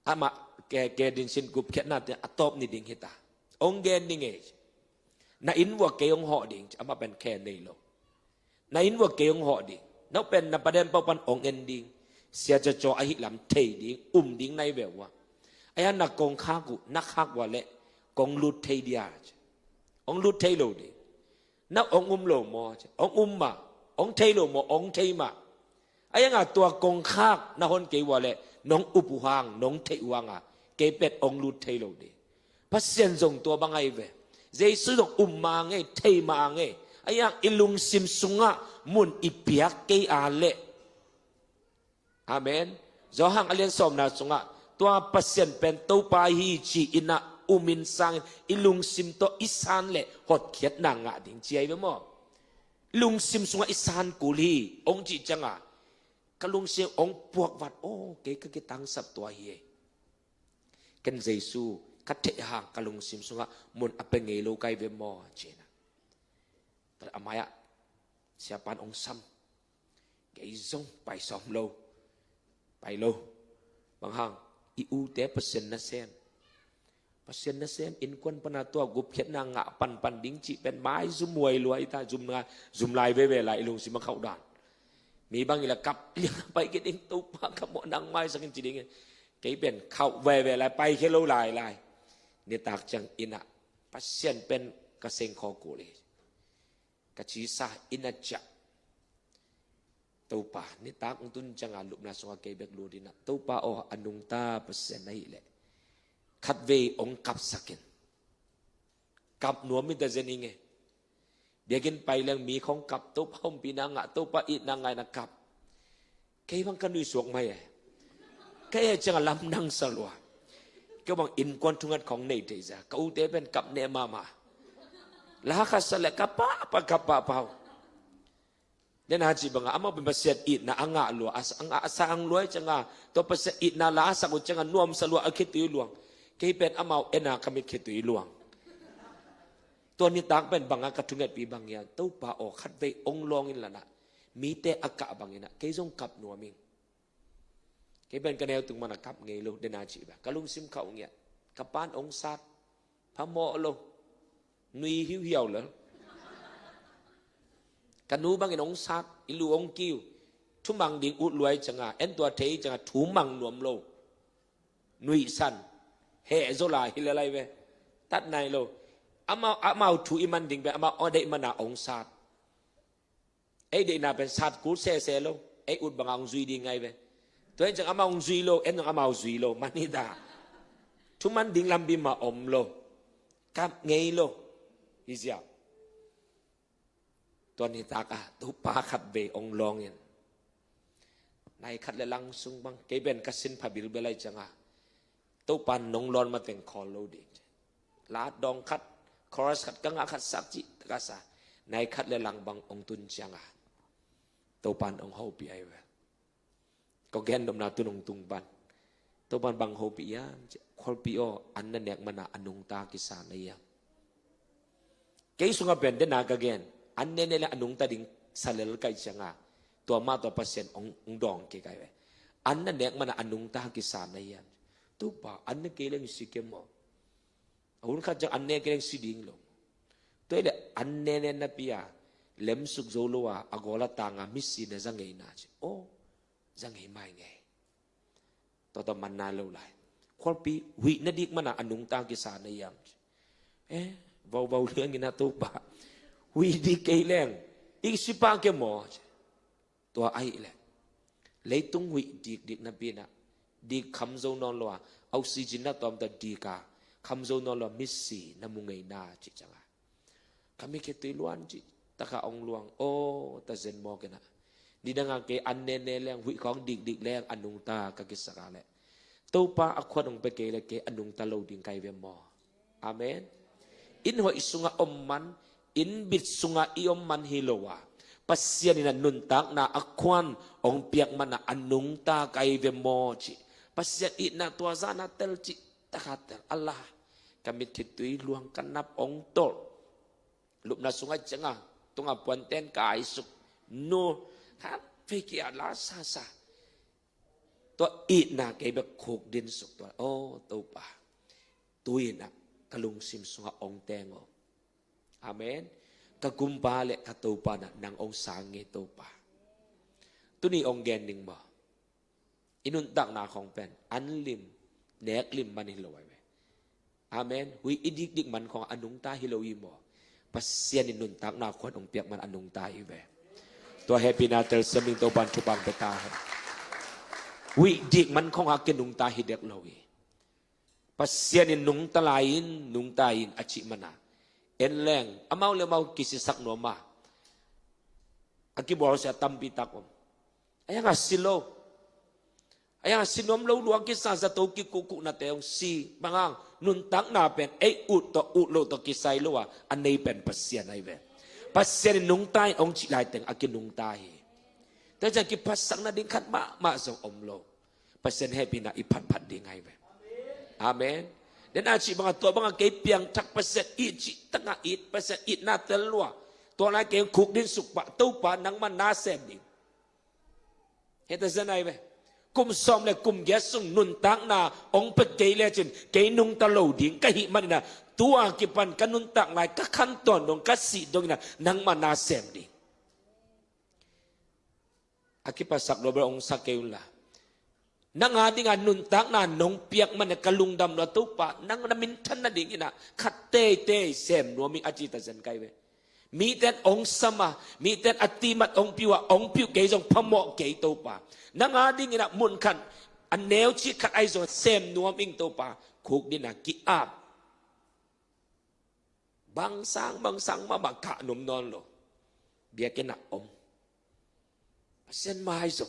อามาแกดินสินกุบเขียนนั่นเนี่ยอัตบนี่ดิ่งหิตาองเกนดิ่งเอชนาอินวัวเกยองห่อดิ่งอามาเป็นแค่ในโลนาอินวัวเกยองห่อดิ่งนับเป็นนับประเด็นปปันองเอ็นดิ่งเสียจะจ่ออหิลำเทดิ่งดิ่งในแบบว่าไอ้ฮันนักกงข้ากุนักข้ากว่าเละกงลุดเทเดียองลุดเทโลดิ่งนับองโลมอองมาองเทโลมอองเทมาไอ้ยังตัวกงข้ากนาฮนเกยว่าเละน้องอุปหางน้องเทวังอ่ะเก็บเป็ดองลุดเทโลดีพระเสียนส่งตัวบางไงเวเจสุดองมาไงเทมาไงไอ้ยังอิลุงซิมสุงะมุนอิเปียกเกอาเลอาเมนจอหังอเลียนสมนาสุงะตัวพระเสียนเป็นตัวปาฮีจีอินะอุมินสังอิลุงซิมโตอิสานเลหดเขียดนางะดิ่งเจียไปมั้งลุงซิมสุงะอิสานกุลีองจีจังอ่ะกลุงเสียงองปวกวัดโอ้เก๋ก็ตั้งสับตัวเย่กันเจสูคัดเทหางกลุงซิมสุงะมุนอเปงเอโลไกเวมอเจนะแต่อามายะเสียปานองซ้ำ cái giống bài xóm lâu bài lâu bằng hàng iu té persen na xem in quân pana tua gup hiện na ngạ pan đính chị pen mái zoom mùi lùi ta zoom lại về lại luôn xí mà khẩu đàn mi bang là cặp liên bay cái đinh tu mà cặp bộ năng mai sang chỉ đinh cái bên khẩu về lại bay cái lâu lạiเนี่ยตากจังอินะพัศยันเป็นกษงขอกูเลยกชีสาอินะจักตัวป่าเนี่ยตากอุตุนจังอาลุบนาสวะเกเบกลูดินะตัวป่าโออนุงตาพัศยันนี่แหละขัดเวองกับสักินกับหนวมิตรเจนิงเงเบียกินไปเรื่องมีของกับตัวป่าปีนางะตัวป่าอินางไงนะกับแค่บังกันดูสวงไหมแค่จังลำนังสลัวก็บางอินกวนทุงัดของในเดียจ้ะเขาเตเป็นกับเนมาลาคัสเละกับป้าปะกับป้าเปล่าเนี่ยนะจีบังอามาเป็นภาษาอินนะอ่างะลัวอ่างะสางลัวจังอ่ะตัวภาษาอินนะลาสักจังอ่ะนวมสลัวอคิดตุยลวงกี่เป็นอามาเอ็นะคำคิดตุยลวงตัวนี้ต่างเป็นบางกระทุงัดปีบางอย่างตัวป้าออกขัดไปองลองอินละนะมีแต่อากาศบางอย่างนะกี่จงกับนัวมิงcái bên cái neo từng mà cặp nghề luôn để nào chị bà cái lung sim khẩu nghe cặp ban ông sát phá mộ luôn nuôi hiu hiu nữa cái nú bằng cái ông sát ilu ông kêu chúng bằng điện út lưới chẳng à em tua thế chẳng à thú măng nuông lô nuôi săn hệ rồi lại hi lại về tắt này lô amau thú iman đình về amau ở đây mà là ông sát ấy đây là bên sát cú xe lô ấy út bằng ông duy đi ngay về tôi chẳng amau duy lô em chẳng amau duy lô manida chúng man đình làm bim mà lô cặp ngay lô ý saoตัวนี้ตากะตุปาขัดเบองลองเองนายขัดเลลังซุงบังเก็บเป็นกัสินพาบิลเบลัยจังอ่ะตุปันนงลอนมาแต่งคอโลดิลาดองขัดคอรัสขัดกังอาขัดสักจิตกาษานายขัดเลลังบังองตุนจังอ่ะตุปันองเฮาปีไอเวก็แกนดมนาตุนองตุงปันตุปันบังเฮาปียามคอลปีโออันนั้นเนกมันอนุงตากิสานายามเกี่ยสุงเป็นเดนากแกนอันนี้เนี่ยอันนุ่งตาดิ่งสเลลไกจังอ่ะตัวมาตัวเปอร์เซ็นต์องดองเกี่ยไกไปอันนั้นเนี่ยมันอันนุ่งตากิสานในยันตุปะอันนี้เกี่ยงสิเกมอหุ่นข้าจังอันนี้เกี่ยงสิดิ่งลงตัวเนี่ยอันนี้เนี่ยนับยาเล็มสุกโจลัวอากอลตางามิสซีเนี่ยจังไงน่าจะโอ้จังไงไม่ไงตัวมันน่าเล่าเลยคนปีวินาดิกมันอันนุ่งตากิสานในยันเบาๆเรื่องนี้นะตุปะวิธีเกลียงอีกสิบปางเกมอตัวไอ้แหละเลยตุงวิดีนับปีนะดีคำโจนอนลัวออกซิเจนน่ะตอมแต่ดีกาคำโจนอนลัวมิสซีน้ำมุงไงนาจิจังอ่ะคำมีแค่ตัวล้วนจิตะกาองลวงโอ้ตาเซนมอกันนะดีดังเกอันเนเนแรงวิของดีแรงอันนุงตากะกิสกาแหละตัวป้าอควดองไปเกลเกอันนุงตาโลดิงไกเวมออาเมนอินหัวอิสุงะอมมันอินบิดสุงาอิอมมันฮิโลวาปัสยานินันนุนตักนาอักควันองเปียกมันอันนุงตาไกเวโมจิปัสยาอินาตัวซานาเตลจิตะขัดเตลอัลลาห์กามิทิตุยลวงกันนับองโตลุบนาสุงาจังอ่ะตรงอ่ะปวนเต้นกายสุกโนครับฟิกิอัลลาซาซาตัวอินาไกเบกโคกดินสุกตัวโอ้ตัวป่าตุยนะกะลุงซิมสุงาองแตงอAmen. Kagumpa le katupa na ng ong sangi tupa. Tuni ong gening mo. Inuntak na akong pen. Anlim. Neklim man hilaway. Amen. Hui idik man kong anong ta hilawi mo. Pasyan inuntak na akong ong piyak man anong ta iwe. To happy natal sa ming tupan chupang betahan. Hui idik man kong akin nung ta hidek lawi. Pasyan inung talayin nung tayin achi mana. En leng amaw le mau kisisak no ma akibor sa tambita ko ayang silo ayang sinom lo luang kisa sa to kikuku na tayong si bangang nuntang na pen ut lo to kisay lo anay pen pasyan ay ven pasyan nung tay ong chilay teng akin nung tay tajan kipasak na din kat ma song omlo pasyan happy na ipat ding ay ven amen dan aci mga tua mga kaipiang tak paset ichi tanga it paset it na telwa tua na kay cook din sukpa tu pa nang man nasem din เฮตเซนไอเวกุมซอมเลยกุมแยสุงนุนตักนาองเปเกเลจินเกนุงตะโลดิงกะหิมันนะตัวกิปันกันุนตักนายกะขั้นตอนดงกะสีดงนะนังมานาเซมดิอากิปัสสักโรเบองสักเกอุลานังอาดิงานุนตักนานงเปียกมันกะลุงดำละตุปะนังนามินทันนาดิงนะขัดเตเตเซมนัวมิอาจิตาเซนไกเวมีแต่องสมามีแต่อติมัดองปิวองปิวเกยจงพมอกเกยตัวป่านังอาดิงินะมุนขันอันแนวชีขัดไอโซเซมนัวมิงตัวป่าคุกดินะกิอาบบางสังมาบังกะหนุ่มนอนโลเบียกันนะอมเส้นมาไอโซ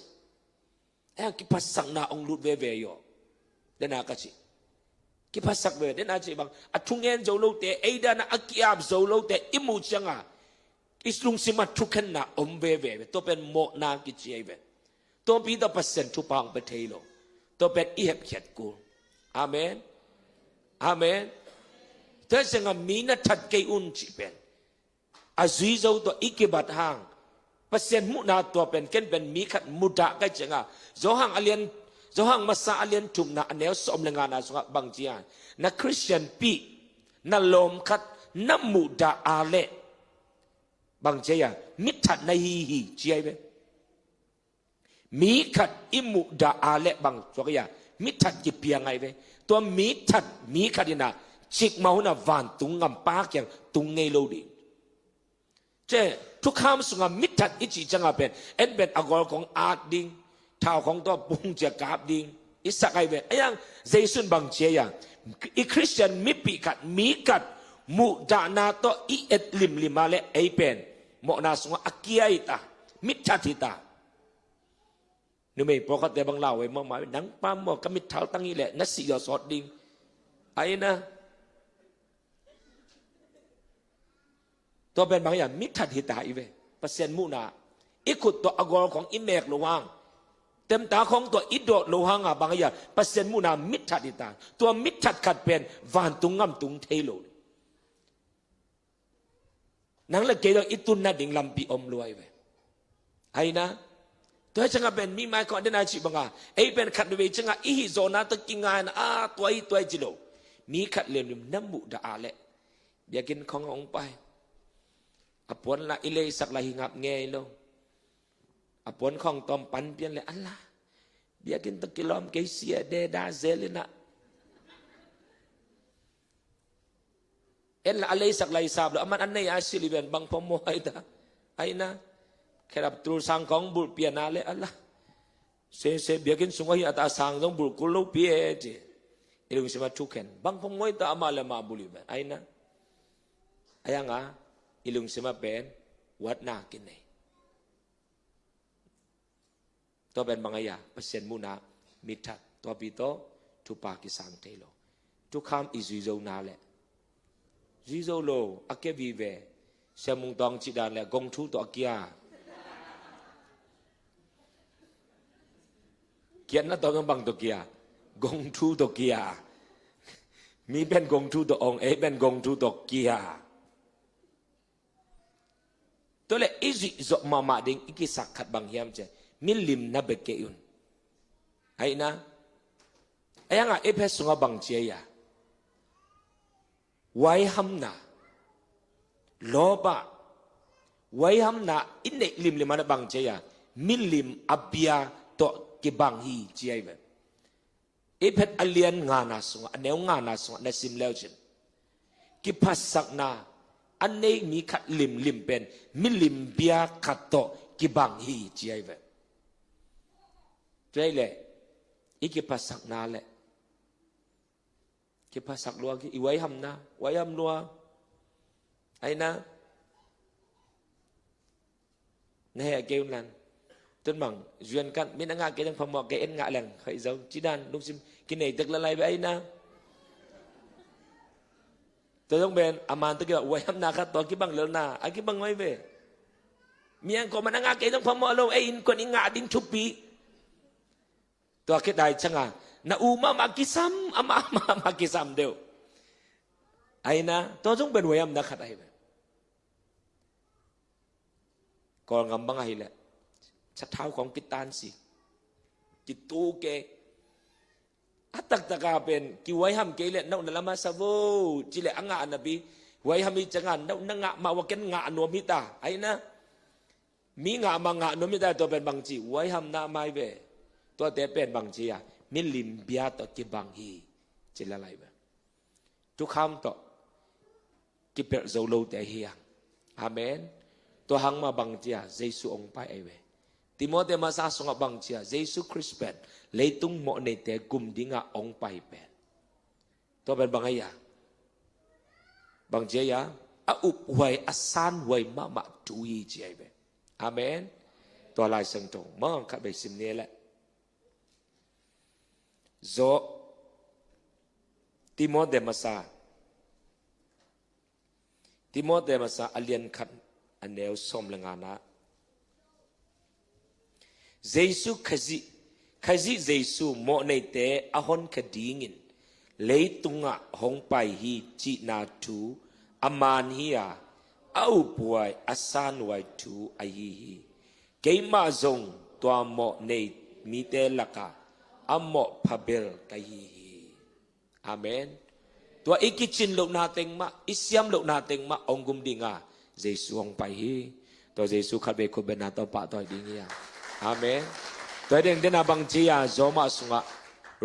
เอ็งกิปัสสังนาองลุดเวเวโยเดนากะชิกิปัสสักเวเดนาชิบังอัทุงเงินโจโลเตไอดานะอักยาบโจโลเตอิมูจังอะอิสลุงสิมาทุกขันนาอมเวเวตัวเป็นโมนากิจเวตัวปีตัวเปอร์เซ็นต์ทุปังไปเทโลตัวเป็นอีเหบเขียดกูอาเมนอาเมนเธอสังมีนัทัดเกยุนจิเป็นอาซุยโจตัวอีกบัดหางเปอร์เซ็นต์มุนาตัวเป็นเก็นเป็นมีขัดมุดะกันจังอะโจหังอเลียนโจหังมาซาอเลียนจุมนาอันเดียวสมเลงานาสงบางจียนนักคริสเตียนปีนัลมขัดนัมุดะอาเลบางเจียมิถัดในฮีเจียเวมีขัดอิมุดาอาเลบางตัวกยามิถัดกิเปียงไงเวตัวมีถัดมีขัดนะจิกมาหุนาวันตุงงำปากอย่างตุงเงโลดีเจ้ทุกคำสุงมิถัดอิจิจังเป็นเอ็นเป็นอากอลของอาดดิงเท้าของตัวปุงจะกาบดิงอิสักไอเวไอ้ยังเจสุนบางเจียอีคริสเตียนมิปีกัดมีกัดมุดานาโตอีเอ็ดลิมมาเลไอเป็นโมนาสงอาเกียอิตามิจฉาทิตานึกไม่พอเขาแต่บางเล่าไว้มากมายนังปั๊มบอกกมิดเท้าตั้งนี้แหละนัดสิยอสอดดิ่งไอ้นะตัวเป็นบางอย่างมิจฉาทิตาอีเวเปอร์เซ็นต์มุนาอีกุดตัวอากอลของอิเมกโลวังเต็มตาของตัวอิดโดโลหังอ่ะบางอย่างเปอร์เซ็นต์มุนามิจฉาทิตาตัวมิจฉาขัดเป็นวานตุงงำตุงเทโลนังละเกดอิตุนนัดดิ่งลำปีอมรวยเว้ไอ้นะตัวจังเป็นมีไม้ก่อนเดินอาชีพบังอาไอ้เป็นขัดเวจังอีฮิโซนาตะกิงานตัวจิโลมีขัดเลียมน้ำมุดาเละเบียกินขององไปอปวนละอิเลสักละหิงับเงยโลอปวนของตอมปันเปลี่ยนเลยอัลลาเบียกินตะกิลอมเกเซียเดดาเซเลนะเอ็นละอะไรสักลายสาบแล้วมันอันไหนอาศิลิเวนบางพมโมไอ้ตาไอ้นะแค่รับตรูสังของบุตรเปียนาเลยอัลละเสเบียกินสุงหิอาตาสังต้องบุตรกุลเปียเจเอลุงสมาทุกเห็นบางพมโมไอ้ตาอามาเลมาบุลิเวนไอ้นะไอ้ยังอ่ะเอลุงสมาเป็นวัดนากินไหนตัวเป็นบางอย่างเปอร์เซ็นต์มุนามิทัดตัวปีโตทุปากิสังเทโลทุกคำอิซุยโจนาเลยจีโซโลอาเกวีเวเสมุงตองจิดานและกงทูตัวเกียเกียนนั่นตัวกันบังตัวเกียกงทูตัวเกียมีเป็นกงทูตัวองเป็นกงทูตัวเกียตัวเล็กอิจิจมามาดิงอิกิสักขัดบางเฮียมเจมิลิมนับเบเกยุนไอ้นะไอ้ยังอ่ะเพสงบังเจียไว้ห้ำนาโลบะไว้ห้ำนาอินเนลิมมันบังเจียมิลิมอับยาโตกิบังฮีเจียแบบเพชอเลียนงานาสงอันเนวงานาสงในซิมเลวจินกิพัสสักนาอันเนมีขัดลิมเป็นมิลิมเบียขัดโตกิบังฮีเจียแบบใจเลยอีกิพัสสักนาเลยกิพัสสักลัวกิไว้ห้ำนะไว้ห้ำลัวไอ้นะเนี่ยเกี่ยวนั้นจนบังเรียนกันมีนักงานเกี่ยงพมอกเกี่ยงงะแหลงใครเจ้าจีดันลูกซิมกินไหนตึกละลายไปไอ้นะตัวต้องเป็นอามันตัวเกี่ยวไว้ห้ำนาครับตัวกิบังเลือนาไอ้กิบังไว้เว้มีอันก็มานักงานเกี่ยงพมอกเราไอ้อินคนอิงงะดินชุบปีตัวคิดได้ช่างอ่ะna uma makisam ama makisam deu aina to jong ben wayam na khatai be ko ngam bang ai le ชัดเท้าของกิตานสิ จิตตูเกอัตตะกาเป็นกิไว้ห้ามเกเลนนละมาสาวจิเลอังานบีไว้ห้ามีจังานนงะมาวกันงะนวมิตาไอ้นะมีงะมางะนวมิตาตัวเป็นบางจีไว้ห้ามนาไม่เวตัวแต่เป็นบางจีอะมิลิมเบียตัวกิบางฮีจิละไรเวทุกคำต่อกิเปิดโซโลแต่เฮียงอาเมนตัวหังมาบางจีเยซูองไปไอเวติโมเตมาซาสงบางจีเยซูคริสต์เป็นเลยตุงโมเนเตกุมดิ้งะองไปเป็นตัวเป็นบางอย่างบางจีอะอุบไว้อสานไว้มาดูยีจีไอเวอาเมนตัวลายสังตงมองขับไปสิมเนแหละโซติโมเตมาซาติโมเตมาซาอเลียนขันอันเนวสมลงานะเยซูขจิเยซูโมเนเตอหอนคดีงินเลยตุงะหงไปฮีจีนาทูอามานฮีอาเอาป่วยอาสานไว้ทูอาฮีเกมาจงตัวโมเนมีเตลักะอโมพาเบลกาฮีอาเมนตัวอีกิจินโลนาเต็งมาอิสยามโลนาเต็งมาองกุมดิงาเยซูองไปฮีตัวเยซูขัดเบคุเบนาตัวปะตัวดิงยาอาเมนตัวเด้งเดนาบังเจียโจมาสุงะ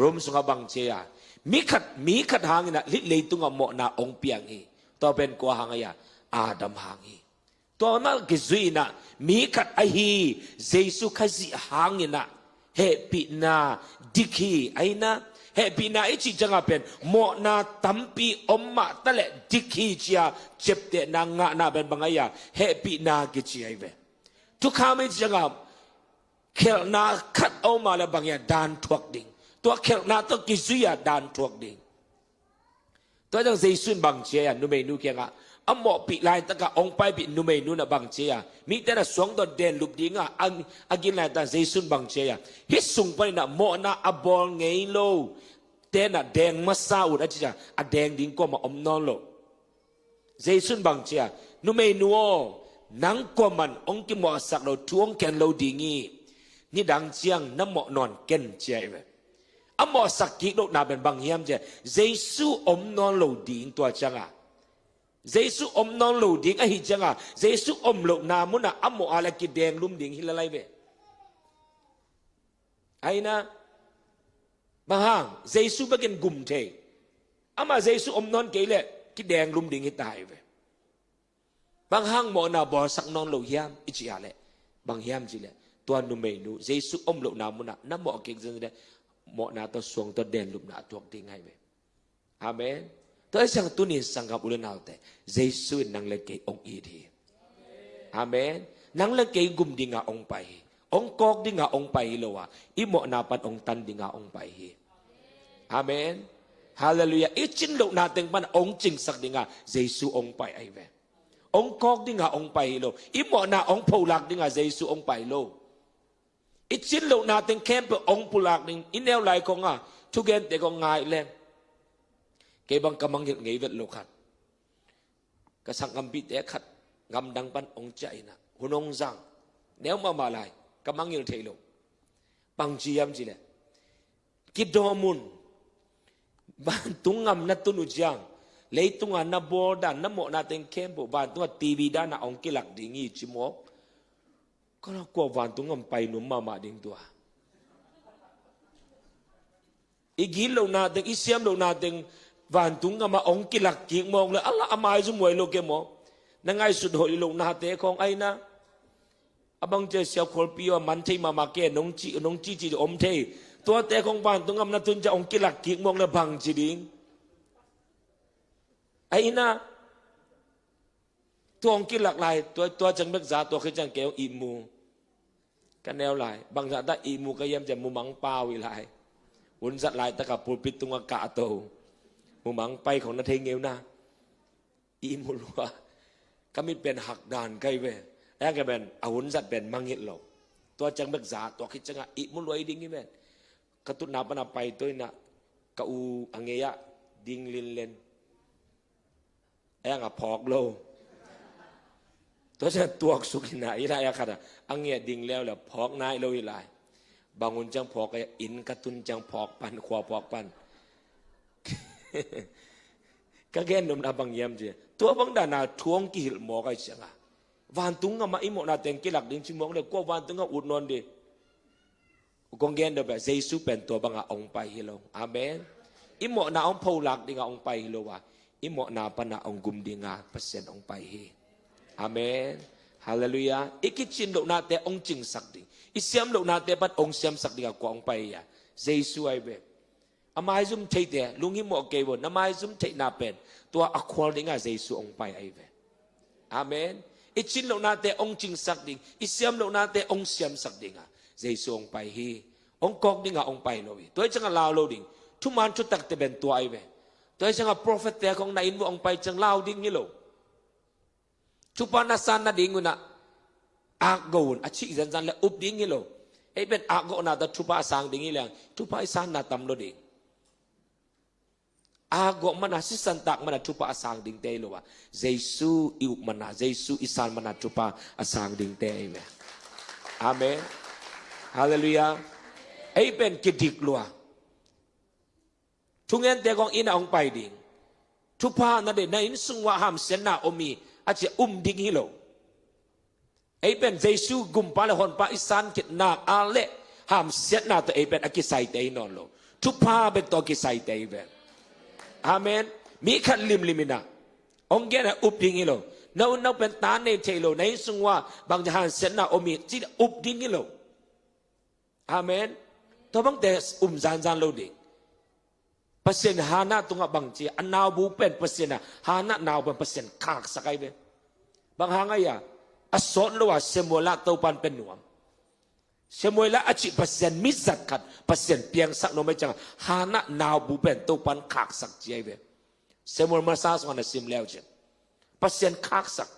รวมสุงะบังเจียมีขัดหางนะลิเลตุงะโมนาองเปียงฮีตัวเป็นกัวหางยาอาดัมหางฮีตัวนั้นกิจุยนะมีขัดไอฮีเยซูขจิหางนะเฮปินาดิคีไอนะเฮปินาไอจิจังอาเป็นโมนาตัมปีอมมาตะเลดิคีเจียเจ็บเตนางะนาเป็นบางอย่างเฮปินากิจีไอเวทุกข้าไม่จังอาเคลนาคัดเอามาแล้วบางอย่างดานทวกดิ่งตัวเคลนาตัวกิจุยดานทวกดิ่งตัวจังเยซูบางเจียนุเมนูเกียงะอโมปิลายตะกะองไปปินุเมนูนะบางเจียมีแต่ละสวงตัวเด่นลุบดิ่งอ่ะอากินลายตาเยซูบางเจียฮิสุงไปนะโมนาอบอลเงยโลเต้น่ะแดงมาซาอุดอาจจะอแดงดิ่งก็มาอมนอนโลเยซูบางเจียนุเมนูนังก็มันองกิมอสักเราทวงแกนเราดิ่งีนี่ดังเจียงน้ำหมอนอนเก่นเจียเวอมอสักกิโลนาเป็นบางเฮียมเจเยซูอมนอนโลดิ่งตัวจังอ่ะเยซูอมนอนโลดิ่งไอ้จังอ่ะเยซูอมโลนามุนะอมออะไรกิแดงลุ่มดิ่งฮิลอะไรเวไอ้นะบางห้างเยซูเป็นกันกุมเทอามาเยซูอมนอนเกลกิแดงลุ่มดิ่งฮิตายเวบางห้างหมอนาบอสักนอนโลเฮียมอิจฉาเลยบางเฮียมจีเลยตัวนุเมนูเยซูอมโลนามุนะน้ำหมอเก่งจังเลยหมอนาตัวสวงตัวเด่นลุ่มนาตัวดิ่งให้เวอาเมนตัวสังตุนิสังกับอุลนาแต่เยซูนังเลกองอีทีอาเมนนังเลกกุมดิ่งองไปองกอกดิ่งองไปโลวะอิโมนาปันองตันดิ่งองไปอาเมนฮาเลลูยาอิจินโลนาเต็งปันองจิงสักดิ่งเยซูองไปไอเวองกอกดิ่งองไปโลอิโมนาองพูลักดิ่งเยซูองไปโลอิจินโลนาเต็งเข้มเปองพูลักดิ่งอินเนลไลคงทุกเกนเตกงง่ายเลยเก็บบังกำมังเงยเวทโลขัดกระสังกำปิเตะขัดกำดังปันองใจนะหุ่นองจังแนวมาลายกำมังเงยเทโลปังจียมจีเลยกิดอมุนบ้านตุงงำนัตุนุจังเลยตุงนับบอดานนับหมอนาเต็งเข้มบุบ้านตัวทีวีด้านองกิลักดิ่งอีจิโมก็เรากลัวบ้านตุงงำไปนุ่มมาดิ่งตัวอีกิโลนาเต็งอิเซียมโลนาเต็งวันตุงก็มาองกิลักกิ่งมองเลยอัลลอฮ์อามายจุมวยโลเกมอนั่งไงสุดหอยลงนาเตะของไอ้นะบังเจเสียวคนปีว่ามันที่มาเกนงจีอมเทตัวเตะของวันตุงก็นาตุนจะองกิลักกิ่งมองเลยบังจีดิงไอ้นะตัวองกิลักลายตัวจังเบิกษาตัวขึ้นจังเกลอิมูกันแนวลายบางสัตว์อิมูก็ยังจะมุมังเปล่าวิไลหุ่นสัตว์ลายตะกับปูปิดตุงกะโตมุมังไปของนาเทงเอวนะอีมุลวะก็มีเป็นหักดานไกเวแล้วก็เป็นอาหุนสัตว์เป็นมังเงลกตัวจังเบิกษาตัวคิดจังอีมุลวยดิ้งนี่เป็นกระตุนนาปนาไปตัวน่ะกะอูอังเงียดิ้งลินเลนแองพอกโลตัวจะตัวสุกินาอีไรอะค่ะอังเงียดิ้งแล้วพอกนายโลอีไร bangun jang phok ya in katun jang phok pan khwa phok pan ka gen nom na bang yam je to bang da na thuang ki hil mo kai changa van tung nga ma imo na teng kilak ding chimong le ko van tung nga ut non de kong gen do ba jesu pen to banga ong pai hilo amen imo na ong pholak dinga ong pai hilo wa imo na pa na ong gum dinga pasen ong pai hi amen hallelujah ikichin lo na te ong ching sak ding isiam lo na te pat ong siam sak dinga ko ong pai ya jesu ai be amai zum thei te lungi mo ke bo namai zum thei na pen to akhol dinga jesu ong pai ai be amen ichin lo na te ong ching sak ding isiam lo na te ong siam sak dinga jesu ong pai hi ong kok dinga ong pai lo wi toy changa lao lo ding thu man chu tak te ben to ai be toy changa prophet te kong na in mo ong pai chang lao ding ni lo chu pa na san na ding una ak goun a chi zan zan le up ding ni lo ei ben ak go na da chu pa sang ding ni lang chu pa san na tam lo ding ago mana si santak mana chupa asang ding te lo wa jesu iu mana jesu isan mana chupa asang ding te amen amen hallelujah ai ben kidik lo thungen te gong ina ong pai ding chupa na de na in sungwa ham sen na omi achi ding hi lo ai ben jesu gum pa le hon pa isan kit na ale ham sen na to ai ben akisai te non lo chupa ben to kisai te ben amen mi khat lim limina ong ge na up ding ilo no pen ta ne che lo nei sungwa bang jahan sen na omi chi up ding ilo amen to bang te zan lo ding pasen hana tunga bang chi anaw bu pen pasen na hana naw ban pasen khak sakai be bang hanga ya asot lo wa semola to pan pen nuam semola achi pasen mizat khat pasen piang sak no me chang hana naw bu pen to pan khak sak chi ai be semol ma sa sona sim leo chen pasen khak sak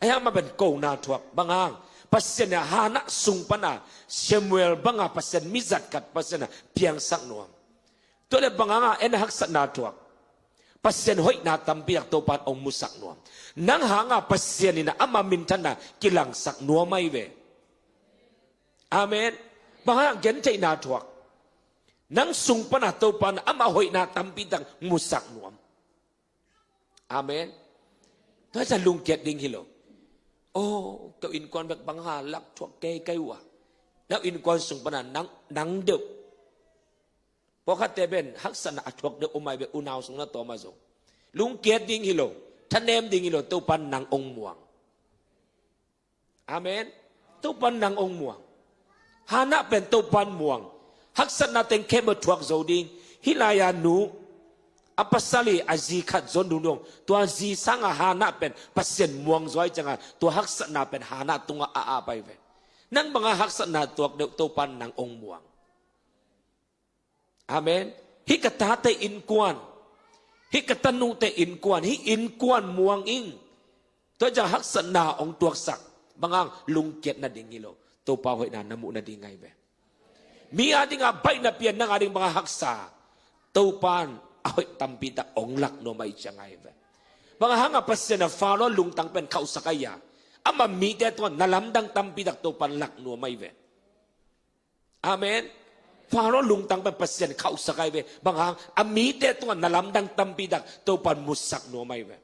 aya ma ben ko na thuak bangang pasen ya hana sung pana semuel banga pasen mizat kat pasen piang sak nuam to le banganga en hak sat na thuak pasen hoi na tampiak to pan ong musak nuam nang hanga pasen ina ama min thana kilang sak nuam mai ve amen bangang gen chai na thuak nang sung pana to pan ama hoi na tampi dang musak nuam amen to sa lung ket ding hilo oh ka in kon bek bang ha lak thuak ke kai wa now in kon sung pana nang de po khat te ben hak sana thuak de umai be unaw sung na to ma zo lung ket ding hilo thanem ding hilo to pan nang ong muang amen to pan nang ong muang hana pen to pan muang hak sana teng ke ma thuak zo ding hilaya nu apasali azi khat zon du dong to azi sanga hana pen pasien muang zoi changa to hak sana pen hana tunga a pai ve nang banga hak sana tuak de to pan nang ong muang amen hi kata te in kwan hi kata nu te in kwan hi in kwan muang ing to ja hak sana ong tuak sak bangang lung ket na ding hilo to pa hoi na namu na ding ngai ve mi ading a bai na pian nang ading banga haksa to pan ahoy tampi ta ong lak no mai changai ve banga hanga pasen na falo lung tang pen khau sakaya ama mi te to nalam dang tampi tak to pan lak no mai ve amen falo lung tang pen pasen khau sakai ve banga ami te to nalam dang tampi tak to pan musak no mai ve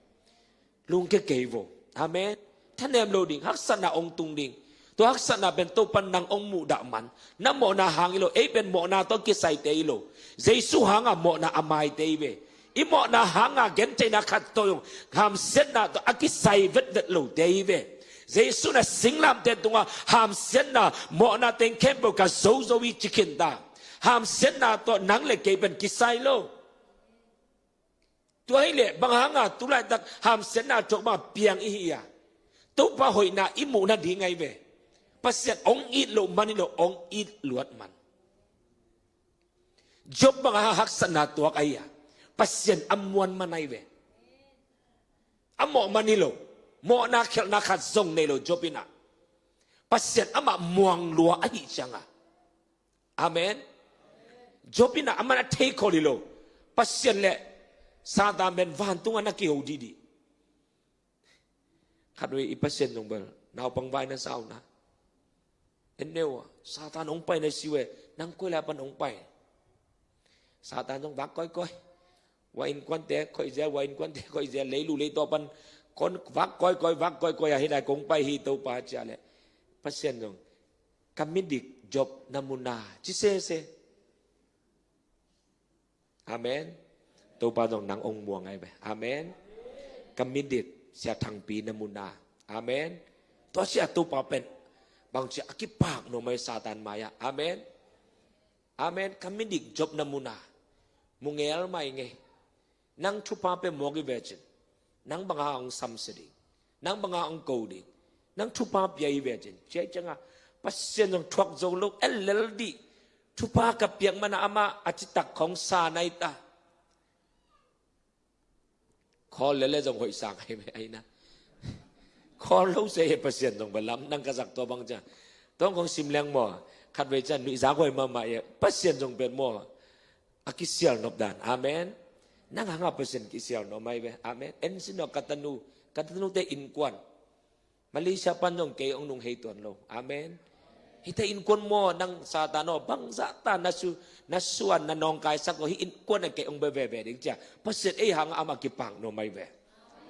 lung ke kevo amen thanem lo ding haksana ong tung ding to haksana ben to pan nang ong mu da man na mo na hangilo e ben mo na to kisai te ilo jesu hanga mo na amai te be i mo na hanga gen te na khat to yung ham set na to akisai vet lo te be jesu na singlam te tunga ham set na mo na ten kembo ka zo zo wi chicken da ham set na to nang le ke ben kisai lo to ai le bang hanga tu lai tak ham set na chok ma piang i ya to pa hoi na i mu na di ngai be pasien ong it lo manilo ong it luat man job mga haksan na tuwak aya pasien amuan manay ve amo manilo mo na khel na khat zong nelo jobina pasien ama muang lua ai changa amen jobina amana take kolilo pasien le sada men van tunga na ki hodidi khatwe i pasien nong bel naw pang vai na sauna เอ็นเนวซาตานองไปในสิเวนังคุยแล้วปันองไปซาตานต้องวักก้อยๆว่าอินควันเตะค่อยเสียว่าอินควันเตะค่อยเสียเลยลูเลยตัวปันคนวักก้อยวักก้อยให้ได้คงไปฮีตัวป่าเจ้าเลยพัศยันงกำมิดิกจบนามุนาจิเซอาเมนตัวป่าต้องนังองม่วงไงไปอาเมนกำมิดิกเสียทางปีนามุนาอาเมนตัวเสียตัวป่าเป็นบางเสียกิปากโนไม่ซาตานมายาอาเมนอาเมนกำมิดิกจบนามุนามุงเอลไม่ไงนังชุปาเป็นโมกิเวจินนังบังอาองซัมสดินังบังอาองโกดินังชุปาเปียเวจินเจ้าจังอ่ะปัสเซนงทวกโจลุกเอลเลลดีชุปากับเปียงมันอามาอจิตักของซาไนตาขอเลเลจงหอยสังให้ไหมไอ้นะขอรู้เสียปัสเซนตรงไปล้ำนังกระสักตัวบางจ้าต้องของซิมแรงหมอขัดไว้จันนุสาหอยมาใหม่ปัสเซนตรงเป็นหมออากิเซียลนบดานอาเมนนั่งหางเปอร์เซ็นต์กิเซียลนอไม่เวอาเมนเอ็นสินอกตันูเตอินกวนมาเลเซียปันจงเกยองนุงเฮตัวนโลอาเมนฮิตอินกวนโมนังซาตานบังซาตานัสวนนันนองกายสักฮิอินกวนเกยองเบเวดิจ้าเปอร์เซ็นต์หางอามากิปังนอไม่เว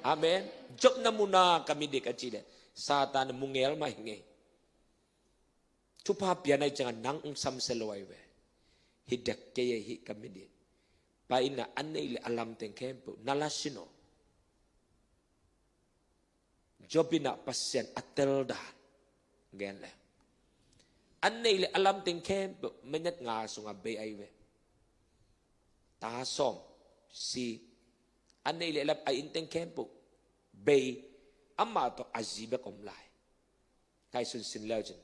อาเมนจบนามุนาคามิเด็กอจิเลซาตานมุงเอลมาหิงเงชุภาพยาในจังนังซัมเซลอยเวฮิเด็กเกยฮิคามิเดไปนะอันนี้เลยอลัมเต็งเข้มปุ๊นาลาชิโนจบินะพัศยันอัตเตลดานเงี้ยเลยอันนี้เลยอลัมเต็งเข้มปุ๊ไม่นัดงาส่งอาเบย์ไอเวตาส่งซีอันนี้เลยลับไออินเต็งเข้มปุ๊เบย์อามาตัวอาจีเบกอมไลใครสุนสินแล้วจัน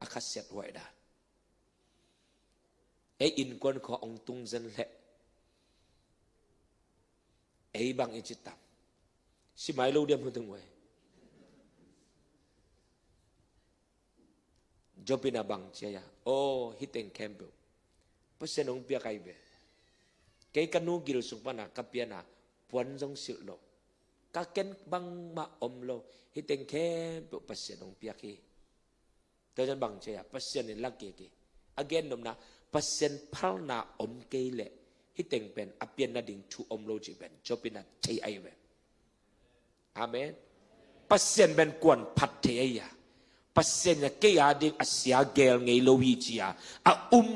อาคัสยัดไว้ได้ไออินกวนขององตุงจันเละไอ้บางอิจิตตัมสิไม่รู้เดียมหุ่นถึงไว้จบเป็นบางเชียโอ้ฮิตเองแคมเปลเพราะฉะนั้นเปียกไอเบเกี่ยกันนูกิลสุปนากับเปียนาปวนจงสิโลกักเก็นบางมาอมโลฮิตเองแคมเปลเพราะฉะนั้นเปียกีแต่ฉันบางเชียเพราะฉะนั้นลักเกกีagain นมนะเพราะฉะนั้นพัลนาอมเกลฮิตเองเป็นอเปียนนาดิ่งทูอมโลจิเป็นจบเป็นนาเทไอเวอาเมนปัสเซนเป็นกวนพัดเทียปัสเซนเนี่ยเกียดิ่งอาเซียเกลเงยโลวิจียอา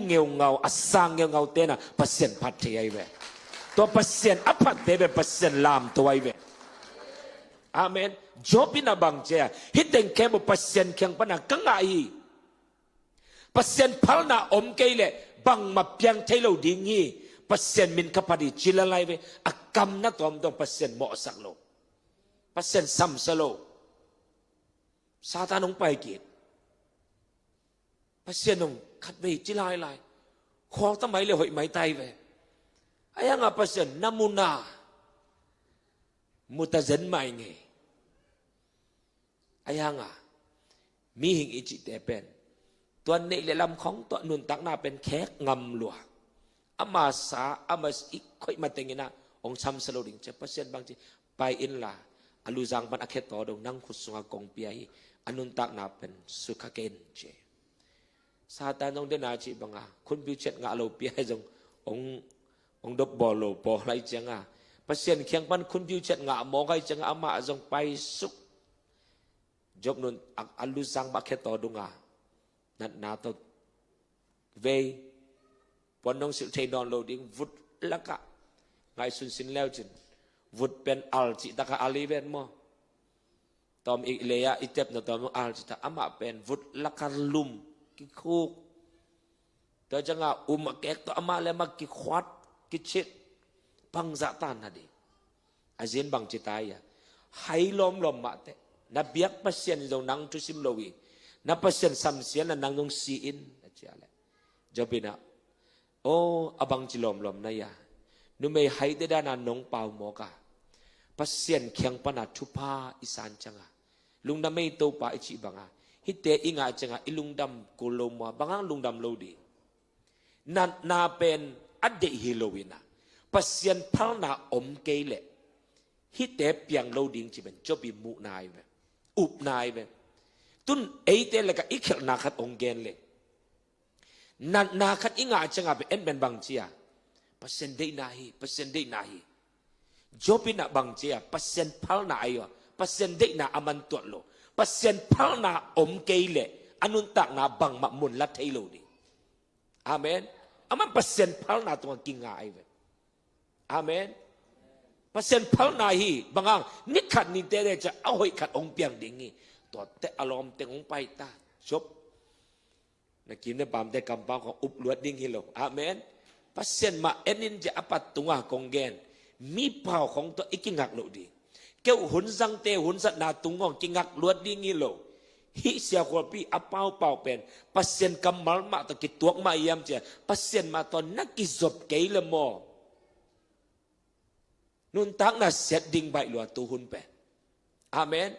เงาเงาอาสังเงาเตนะปัสเซนพัดเทียเวตัวปัสเซนอพัดเทเป็นปัสเซนลามตัวไอเวอาเมนจบเป็นนาบังเจียฮิตเองแค่บุปัสเซนเคียงปนักกังไงปัสเซนพัลนาอมเกลบังมาเพียงเทโลดิ่งงี้pasien min kapadi chilalai ve akam na tom dong pasien mo saklo pasien sam salo satan ong pai kit pasien ong khat ve chilai lai kho ta mai le hoi mai tai ve aya nga pasien namuna mutazen mai nge aya nga mi hing ichi te pen tuan nei le lam khong to nun tak na pen khek ngam luaอามาสาอามาอีกค่อยมาเต็งนะองซ้ำสโลดิ่งเจ็บเปอร์เซ็นต์บางทีไปอินลาอลูจังบันอาเคตต่อดงนั่งขุดสงกงเปียอนุนตักนาเป็นสุขเกนเจซาตานองเดนาจีบังอาคุณพิเชตงาโลเปียจงองดบบอลโลบอลไรจังอาเปอร์เซ็นต์เคียงปันคุณพิเชตงามองไรจังอามาจงไปสุขจบนุนอลูจังบักเคตต่อดงอานัดนาตเววันน้องสิเทนอนโลดิ้งวุดละกะไงสุนสินแล้วจินวุดเป็นอัลจิตะกะอาลีเวนมอตอมอีเลียอิเจ็บนะตอมอัลจิตะอามาเป็นวุดละกะลุมกิคุกแต่จังอามาเกกตัวอามาเลยมากิขวัดกิชิดบังจะตานนาดีอาเจนบังจิตายะให้ล้อมมาเตนับเบียกพัศยันจงนั่งทุสิมโลวีนับพัศยันสัมเสียนนั่งจงซีอินนะเจ้าเลยจบไปนะโอ้อบางจิลอมนายานุเมย์ให้ได้ด้านน้องเปาโมกาพัศยันเคียงปนัดชุพาอิสานจังอาลุงดำไม่โตป่าอิจิบังอาฮิตเตอิงาจังอาอิลุงดำกุลมัวบางลุงดำโลดีนาเป็นอเดฮิโลวินาพัศยันพัลนาอมเกเลฮิตเตเปียงโลดิงจิเป็นจบิมุนายเวอุบนายเว ตุนเอเตเลกอีกนาขัดองเกนเลยนาขัดอิงอาจังอาเปเอ็นเป็นบางเจียเปอร์เซ็นต์ได้นาฮีเปอร์เซ็นต์ได้นาฮีจบเป็นบางเจียเปอร์เซ็นต์พัลนาอยู่เปอร์เซ็นต์ได้นาอามันตัวโลเปอร์เซ็นต์พัลนาอมเกยเลอนุนตักนาบังมามุนลัดเทโลดีอาเมนอามันเปอร์เซ็นต์พัลนาตัวกิงง่ายเว้อาเมนเปอร์เซ็นต์พัลนาฮีบางนิขัดนิเตเรจะเอาให้ขัดองเปียงดิ่งงี้ตัวเตะอารมณ์เตะองไปตาจบนักกินในปั๊มแต่กำปั้งของอุบลวดดิ่งฮิโลอาเมนเปอร์เซ็นต์มาเอ็นินจะอปัตตุงากงเกนมีเผาของตัวอีกิงักโลดีเกี่ยวหุ่นสังเตหุ่นสัตนาตุงของกิงักลวดดิ่งฮิโลฮิเสียคนพี่อเป้าเป่าเป็นเปอร์เซ็นต์กำมัลมาตะกิตัวมาเยี่ยมเจ้าเปอร์เซ็นต์มาตอนนักกิจบเกยละโมนุนตักน่ะเสร็จดิ่งใบหลวงตูหุ่นเป็นอาเมน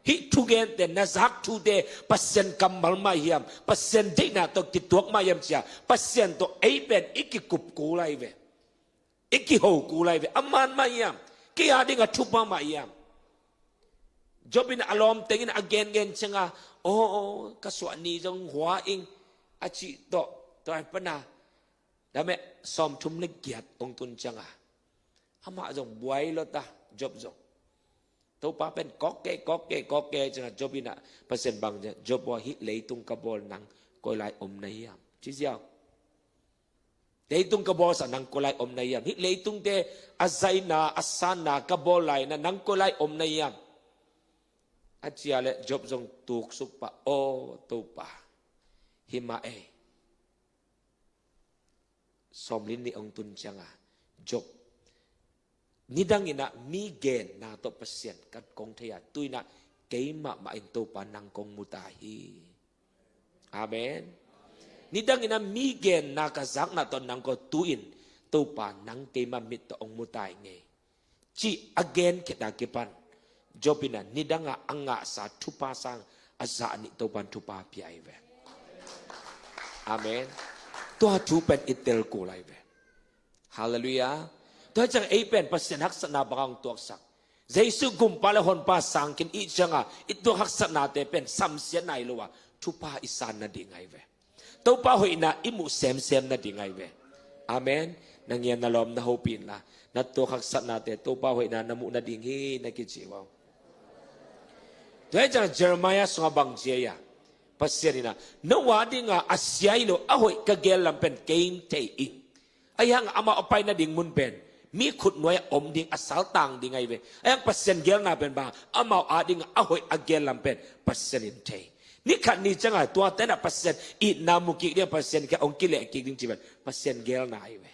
ฮิทุเกนแต่นักทุเดเปอร์เซ็นต์กำมัลมาเยี่ยมเปอร์เซ็นต์ได้น่ะตะกิตัวมาเยี่ยมเจ้าเปอร์เซ็นต์ตัวไอเป็นอีกกุบกูไลเวอีกหูกูไลเวอามันมาเยี่ยมกี่อาดิ่งกับทุบมาเยี่ยมจบเป็นอารมณ์แต่กิน again เงินเชงอ่ะโอ้กษัตริย์นี่จงหัวอิงอาชีโตตัวไอ้ปนาแต่แม่สอมทุ่มเล็กเกียรติองตุนจังอ่ะอามาจงบวยลตาจบจงตัวป้าเป็นก๊อกเกจังจบเป็นอ่ะเปอร์เซ็นต์บางจังจบว่าฮิเลยตุงกระบอลนังก็ไล่อมในยามชี้เสียวเลยตุงกระบอลสันนังก็ไล่อมในยามฮิเลยตุงเตอาศัยนาอาสานากระบอลไล่นังก็ไล่อมในยามอาจารย์เลยจบจงตุกสุปะโอตุปะหิมะเอสมลินนี่องตุนจังอ่ะจบนี่ดังอินะมีเกณฑ์นาตเปอร์เซ็นต์กันกงเทียตุยนะเกมะมาอินตุปานังกงมุตาฮีอาเมนนี่ดังอินะมีเกณฑ์นากษักนาตนังก็ตุอินตุปานังเกมะมิตองมุตาเงจีอเกนเกตาเกปันจบนะนี่ดังอ่างสาธุปาสังอาซานิตุปันทุปาพิไอเวอาเมนตัวทุเป็นอิตเตลกูไลเวฮาเลลูยาตัวจังเอเป็นภาษาฮักษณะบางตัวสักเจสุกุมปาเลหอนปาสังกินอีจังอ่ะอิตัวฮักษณะเตเป็นสัมเสียไหนลัวทุปาอิสานนาดีไงเวตัวปาหอยนาอิมุเซมนาดีไงเวอาเมนนังเงียนนาลมนาโฮปินละนัดตัวฮักษณะเตตัวปาหอยนานามุนาดีงีนักจิวตัวจังเยเรมียาสงบังเจียภาษาเนี่ยนว่าดิ่งอาเซียโลอาหอยกะเกลัมเป็นเกมเตอิงไอ้ยังอามาเอาไปนาดิ่งมุนเป็นมีขุดหน่วยอมดิ่งอาสาต่างดิ่งไงเว้ไอ้ยังเปอร์เซ็นต์เกลน่าเป็นบ้าอามาอาดิ่งอาหอยอาเกลัมเป็นเปอร์เซ็นต์เทนี่ขันนี้จังไงตัวแต่ละเปอร์เซ็นต์อีนามุกิเดียเปอร์เซ็นต์แค่องกิเลสกิดิ่งจีเป็นเปอร์เซ็นต์เกลน่าไอ้เว้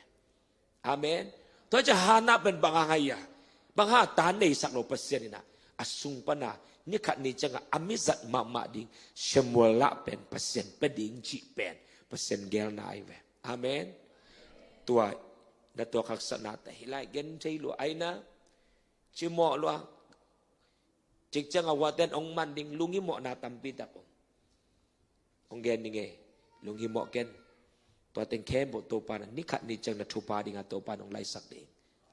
อาเมนตัวจะหาหน้าเป็นบางไงอะบางหาตาในสักโลเปอร์เซ็นต์นี่นะอสุงปนานี่ขัดนี้จังอามิจัดมาดิ่งเชมัวละเป็นเปอร์เซ็นต์เป็นดิ่งจีเป็นเปอร์เซ็นต์เกลน่าไอ้เว้อาเมนตัวนัตัวขักษณะแต่หลายเกณฑ์ใจหลวงไอ้นะชิโมะหลวงจิกจังอาวัดเดนองมันดิ่งลุงหิโมะนาตัมปีตักองเกณฑ์นี่ไงลุงหิโมะเกณฑ์ตัวเต็งเข้มบทตัวปานี่ขัดนี้จังนัทุปาดิ่งตัวปานองไลสักเดง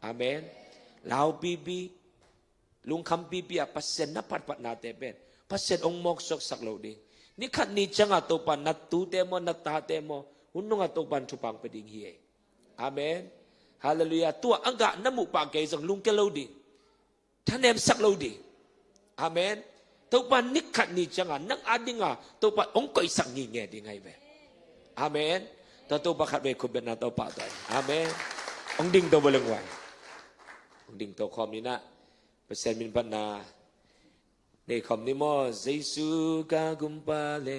อาเมนลาวบีบีลุงคำบีบีอะเปอร์เซ็นต์นับปัดนาเตเป็นเปอร์เซ็นต์องมอกสกสักเหล่าดิ่งนี่ขัดนี้จังตัวปานนัดตูเตโมนัดตาเตโมหุ่นนงตัวปานทุปังไปดิ่งเฮียอาเมนฮาเลลูยาตัวอังกะน้ำมุปากเกยสังลุงเกลดีท่านเอ็มสักเลดีอาเมนตัวปานิขัดนี่จังอ่ะนักอาดิงอ่ะตัวปาองค์ก่อยสังงี้เงี้ยดีไงเว้อาเมนตัวปาขัดเวคุเป็นนาตัวปาตัวอาเมนองดิ่งตัวบลังไว้องดิ่งตัวคอมนี่นะเปอร์เซ็นต์มินปันนาในคอมนี่มอเจสุกากุมปาเล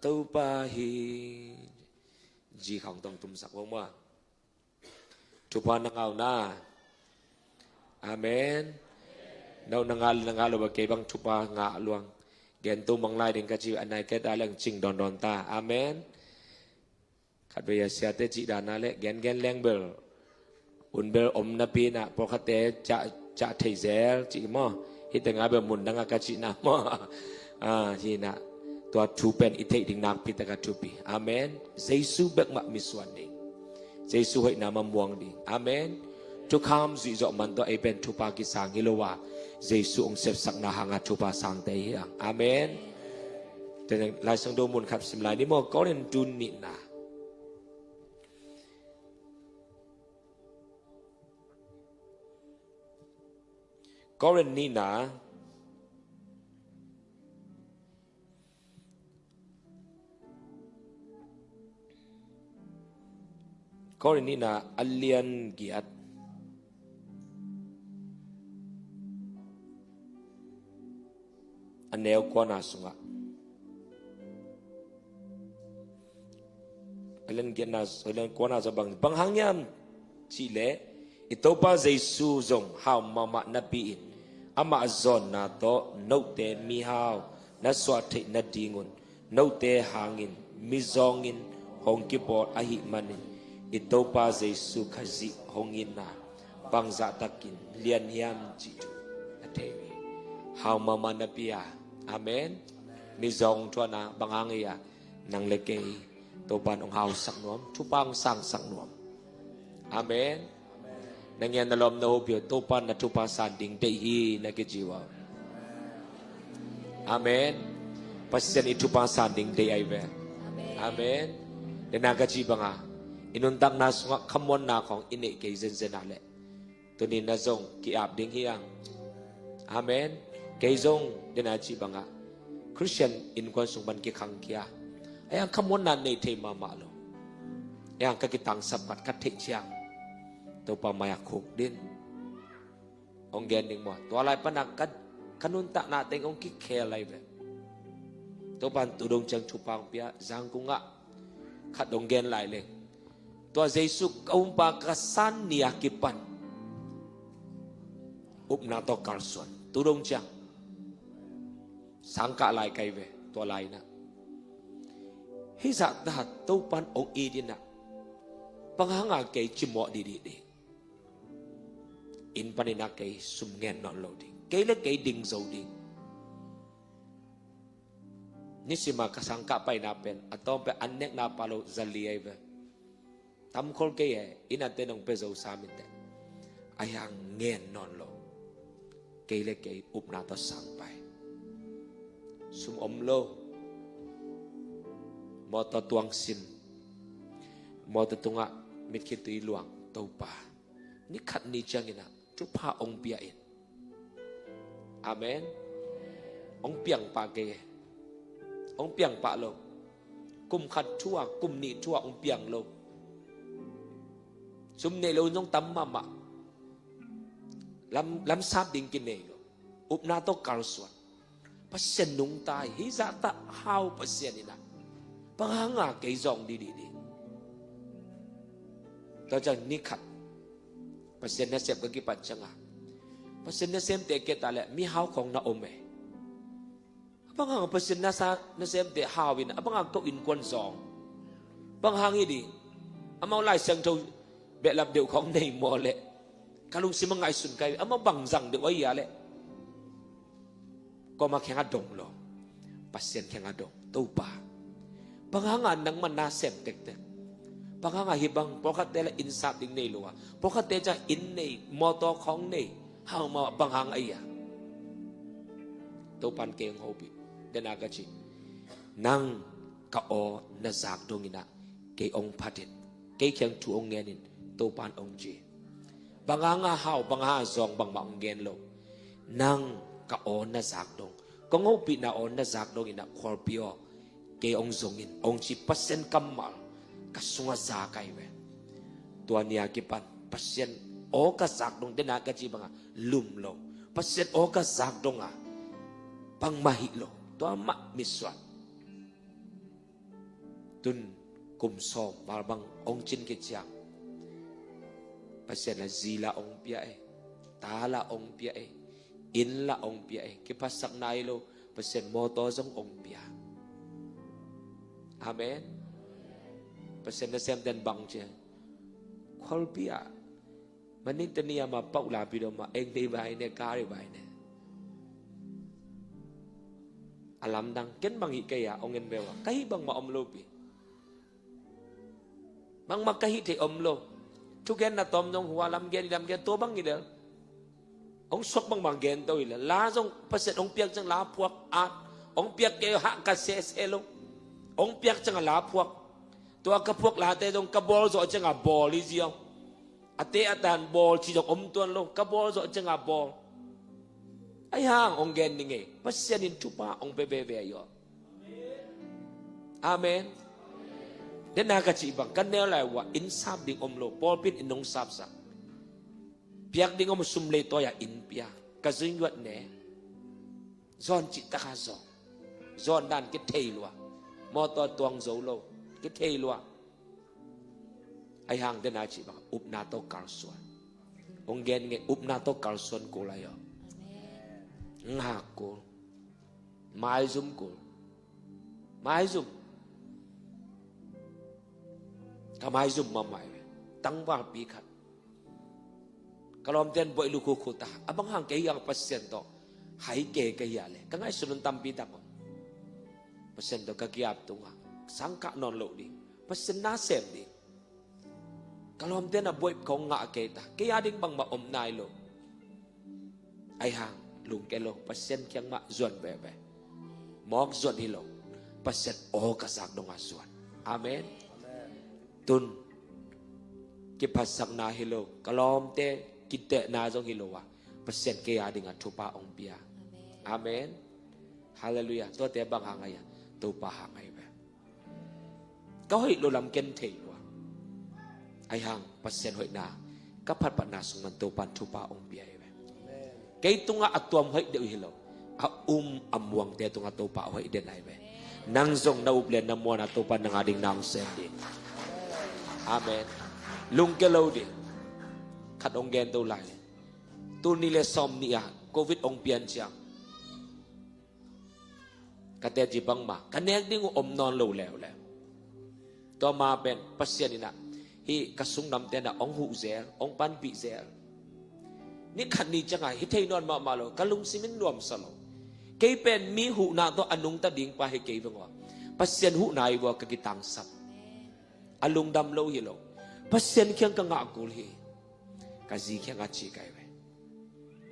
ตัวปาฮีจีของตรงตุ่มสักว่าทุพานังเอาหน้าอาเมนเรานังอาลบเก็บังทุพางาลวงเกณฑ์ตัวมังลายเด็กกจิอันไหนแค่ได้เรื่องจริงดอนตาอาเมนขัดไปยาเสียเตจิดานาเละเกณฑ์แรงเบลอุนเบลอมนาปีนะพอขัดเตจะเทเซลจิมอฮิตงาเบลมุนดังกจินะมอจีนะตัวทูเป็นอิเทดิงนักพิตกาทูปีอาเมนเจสุเบกมักมิสวันดิเจสุให้นามมวงดิอาเมนทุกคำสิจอมันตัวไอเป็นทุปากิสังฮิโลวาเจสุองเสพสักนาหังทุปาสังเตยังอาเมน แต่ลายสังโดมุนครับสิมลายนี่มอก็เรนจุนนี่นะก็เรนนี่นะก็เรนนี่นะอัลเลียนเกียรติอันเนวกวนาสุงะอันเล่นเกียรตินะอันเล่นกวนาจะบางหางยามชีเล่อิโตปาเจสูจงฮาวมามานับปีอินอามาจอนนาโตโนเตมีฮาวนัสวาตินัดดิงุนโนเตหางินมิจองอินฮงกิปอร์อาหิมันินอิโตปาเจสูขจิฮงอินนาบังซาตักินเลียนยามจิจูอเทวีฮาวมามานับปีอาอาเมนมิจองทัวนาบางหางยานังเลเกยตัวปานองฮาวสักนวมทุปังสังสักนวมอาเมนนั่งยันนลมโนบิโตัวปานนัทุปังสันดิ่งเดฮีนักจิวาอาเมนปัสยันอิทุปังสันดิ่งเดย์ไอเวอาเมนเดนักจิบังอาอินุนตักนาสงะขมวนนาของอินเอกเกยเซนเซนาเลตัวนี้นาจงกีอาบดิ่งเฮียงอาเมนเกยจงเดนักจิบังอาคริสเตียนอินควนสุบันกิขังเกียไอ้ยังขมวนนั้นในเทมามาโลยังกะกิตังสับกัดกัดเทเชียงตัวปามายคุกดินองเกนดิงหมดตัวอะไรปนักกันขนุนตะนาเต็งองกิเคอะไรแบบตัวปันตุดงจังชุปังเปียจังกุงะขัดองเกนไหลเลยตัวเยซูอุปากสันนิยกิปันอุปนาโตกาลส่วนตุดงจังสังกะไหลไกเวตัวไหลนะฮิจักดาตัวปันองอีดินะปังหางเกยจิมอดีดีอินปันินักเกยสุมเงินนอนโลดิเกยเล็กเกยดิ่งโจดินิสิมากสังกะไปนาเป็นอัตอมเปอันเนกนาปาโลจัลลีไอเวทำคนเกยอินันเตนองเปโจสามินเตอายังเงินนอนโลเกยเล็กเกยอุปนาตสังไปสุมอมโลมอตตวงสินมอตตุงะมิดคิดตุยหลวงตัวป่านี่ขัดนี่จังอินะทุกพาองเปียอินอาเมนองเปียงปาเกยองเปียงปะโลกุมขัดชั่วกุมนี่ชั่วองเปียงโลซุมเนโลน้องตั้มมามาลำซาบดิ่งกินเนโลอุปนาโตกาลส่วนพัศนุงตายฮิซาตะฮาวพัศนินะปังหางเกยจองดีเราจะนิขัดพัศนเสพก็กิปัจจังอ่ะพัศนเสพเตะเกตาเลมีฮาวของนาอมเอปังหางพัศนเสพเตะฮาวินปังหางก็อินควนซองปังหางอีดีอามาไล่เสียงทูเบลับเดียวของในมอเลกาลุงสิมังไงสุนไกอามาบังจังเดียวไอ้ยาเลก็มาแข่งดงโลพัศนแข่งดงตู้ป่าปังหางนังมันน่าเสพเด็กปังหางhibangพอคัดเตละอินสับดิ่งในลัวพอคัดเตจะอินในมอตอของในหางมาปังหางไอ้ยาตัวปันเกงโฮบิเดนากาจินังกะอนาจากดงอินะเกองพัดินเกยเขียงถูองเงินินตัวปันองจีปังหางหาวปังหางซองปังมาองเงินโลนังกะอนาจากดงกงโฮบินาอนาจากดงอินะควอลปิโอเกองซงอินองจีเปอร์เซ็นต์กัมมาkasunga zakay we tua niya kipan pasien o ka zakdong dena ka jibanga lumlo pasien o ka zakdong pang mahilo tua ma miswan tun kumsom marbang ong chin ki chiang pasien la zila ong pia tala ong pia in la ong pia kipasak nailo pasien moto zong ong pia amen pasien na sem den bang che khol pia manin tania ma pau la pi do ma eng dei bai ne ka ri bai ne alam dang ken bang hi ke ya ongen bewa kai bang ma om lo pi bang ma kai the om lo tu gen na tom jong hua lam gen to bang ni del ong sok bang bang gen to ila la jong pasien ong piak jang la puak at องเปียกเกยหักกระเสเสลงองเปียกจังลาพวกตัวกระพวกลาเตตรงกระบอลโซจังบอลลิเซียวอเตอตันบอลที่จะอมตัวลงกระบอลโซจังบอลไอ้ห่างองเกนนี่ไงพัศนินทุปาองเปเบเบยออาเมนเดนากระจิบังกันเนลายว่าอินซับดิ่งอมโลปอลปินอินนงซับสักเปียกดิ่งอมสุมเลตัวอย่าอินเปียกระซิงวัดเน่ซอนจิตตะคาซองซอนด้านกิเทลัวมอตัวตวงโซโลกิเทลัวไอ้ห่างเดนาจิบังอุปนาโตกาลส่วนองเกนไงอุปนาโตกาลส่วนกูเลยอ่ะงากูไม่ซุ่มกูไม่ซุ่มทำไมซุ่มมาใหม่ตั้งว่างปีขัดกลอมเต้นบ่อยลูกคู่ตาabang hang kaya ang pasyento hay kaya le kangay sunod tampi tako pasyento kagiyap tunga sangka non lo di pasyen nasem di kalom ten na boy kong nga kita kaya ding bang maom nai lo ay hang lung kelo pasyen kyang ma zuan bebe mok zuan hilo pasyen o kasak dong zuan amen tun kipasak na hilo kalom te kita na zong hilo wa pasyen kaya ding atupa ong pia amen hallelujah to te bang hangaya to pa hangay be kau hilo lam ken te wa ay hang pasyen hoy na kapat pa na sung man to pan tupa ong pia be kay tunga atuam hoy de hilo amwang te tunga to pa hoy de nai be nang zong na uplen na mo na to pan nang ading nang sendi amen lung kelo diขัดองเกนตัวไหลตัวนี้เลยซอมนี่อ่ะโควิดองเปลี่ยนจังกระเตจิบังมากันเนกดิ้งอมนอนโลแล้วต่อมาเป็นปัสเซียนี่นะฮีกระสุงนำเตนะองหูเซลองปันปีเซลนี่ขัดนี้จังไงฮิเทนอนมาโลกะลุงซิมินรวมสโลเกยเป็นมีหูนาตัวอนุงตะดิ่งไปให้เกยบังว่าปัสเซียนหูนายว่ากะกิตังสับอลุงดำโลฮิโลปัสเซียนเคียงกังอากุลฮีกะซีแค่งัดชีไก่ไป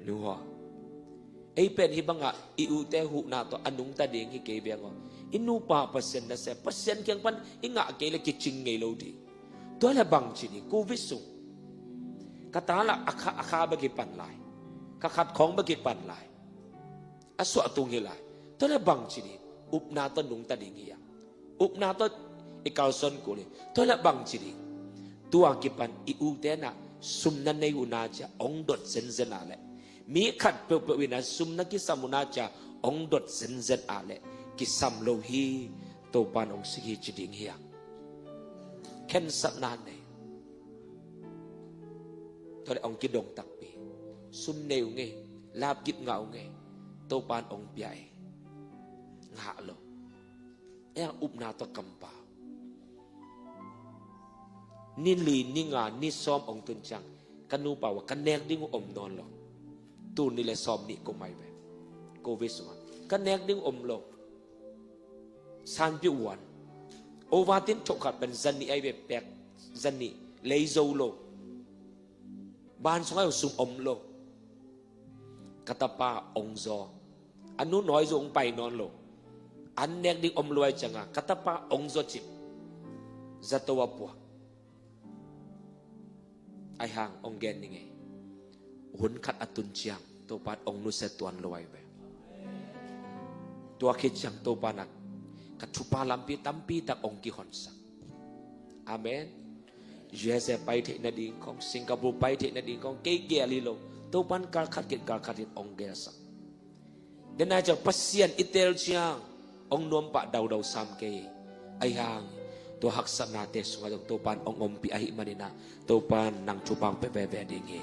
นัวไอ้เป็นที่บังอ่ะอิอุเตหุนาตัวอนุงตาเดียงที่เกย์เบียงอ่ะอินูปาเปอร์เซ็นต์นะเซ่เปอร์เซ็นต์เคียงปันอิงะเกย์เลยกิจจิงไงโลดีตัวละบังชีนี่กูวิสุงกะตาละอาคาบกิปันลายกะขัดของบกิปันลายอสวะตุงเฮลายตัวละบังชีนี่อุปนาตัวนุงตาเดียงเฮียอุปนาตัวไอ้กาวซอนกูเลยตัวละบังชีนี่ตัวกิปันอิอุเตนะซุมนันในอุนาจาองดดเซนเซนอาเลมีขัดเปรวินาซุมนักกิสามุนาจาองดดเซนเซนอาเลกิสามโลฮีโตปานองสิกิจิดิงเฮียเข็นสักนานเลยตอนองกิดงตักปีซุมเนวเงลาบกิดเงาเงโตปานองใหญ่งาโลเอ็งอุปนาตกัมปานี่ลีนี่งานนี่ซ้อมองตุนจังกันนูป่าวกันแนกดิ้งอมนอนหรอกตูนี่เลยซ้อมนี่ก็ไม่ไปโควิดมากันแนกดิ้งอมหรอกสันปิวันโอวาตินชกขัดเป็นจันนี่ไอเว็บแปกจันนี่เลยโซโลบ้านสองไอ้สุ่มอมโลกตาปาองซออันนู้นน้อยจงไปนอนโลอันแนกดิ้งอมรวยจังอ่ะกตาปาองซอจิบจัตวปัวไอห่างองเกนยังไงหุ่นขัดอตุนเชียงตัวปานองนุเสตวนลอยไปตัวคิดจังตัวปานักกัดชุปาลัมปีตัมปีตักองกิฮอนสักอาเมนยูเอสเอไปเทนดิงของสิงคโปร์ไปเทนดิงของเกย์เกลิโลตัวปานการขัดกิดการขัดกิดองเกสักเดนอาจจะพัศยันอิตเตลเชียงองนวมปะดาวสามเกย์ไอห่างตัวหักษณะเตสุงตัวปานองอมปีอาหิมานินาตัวปานนางชุปังเปเปเวดิงเฮ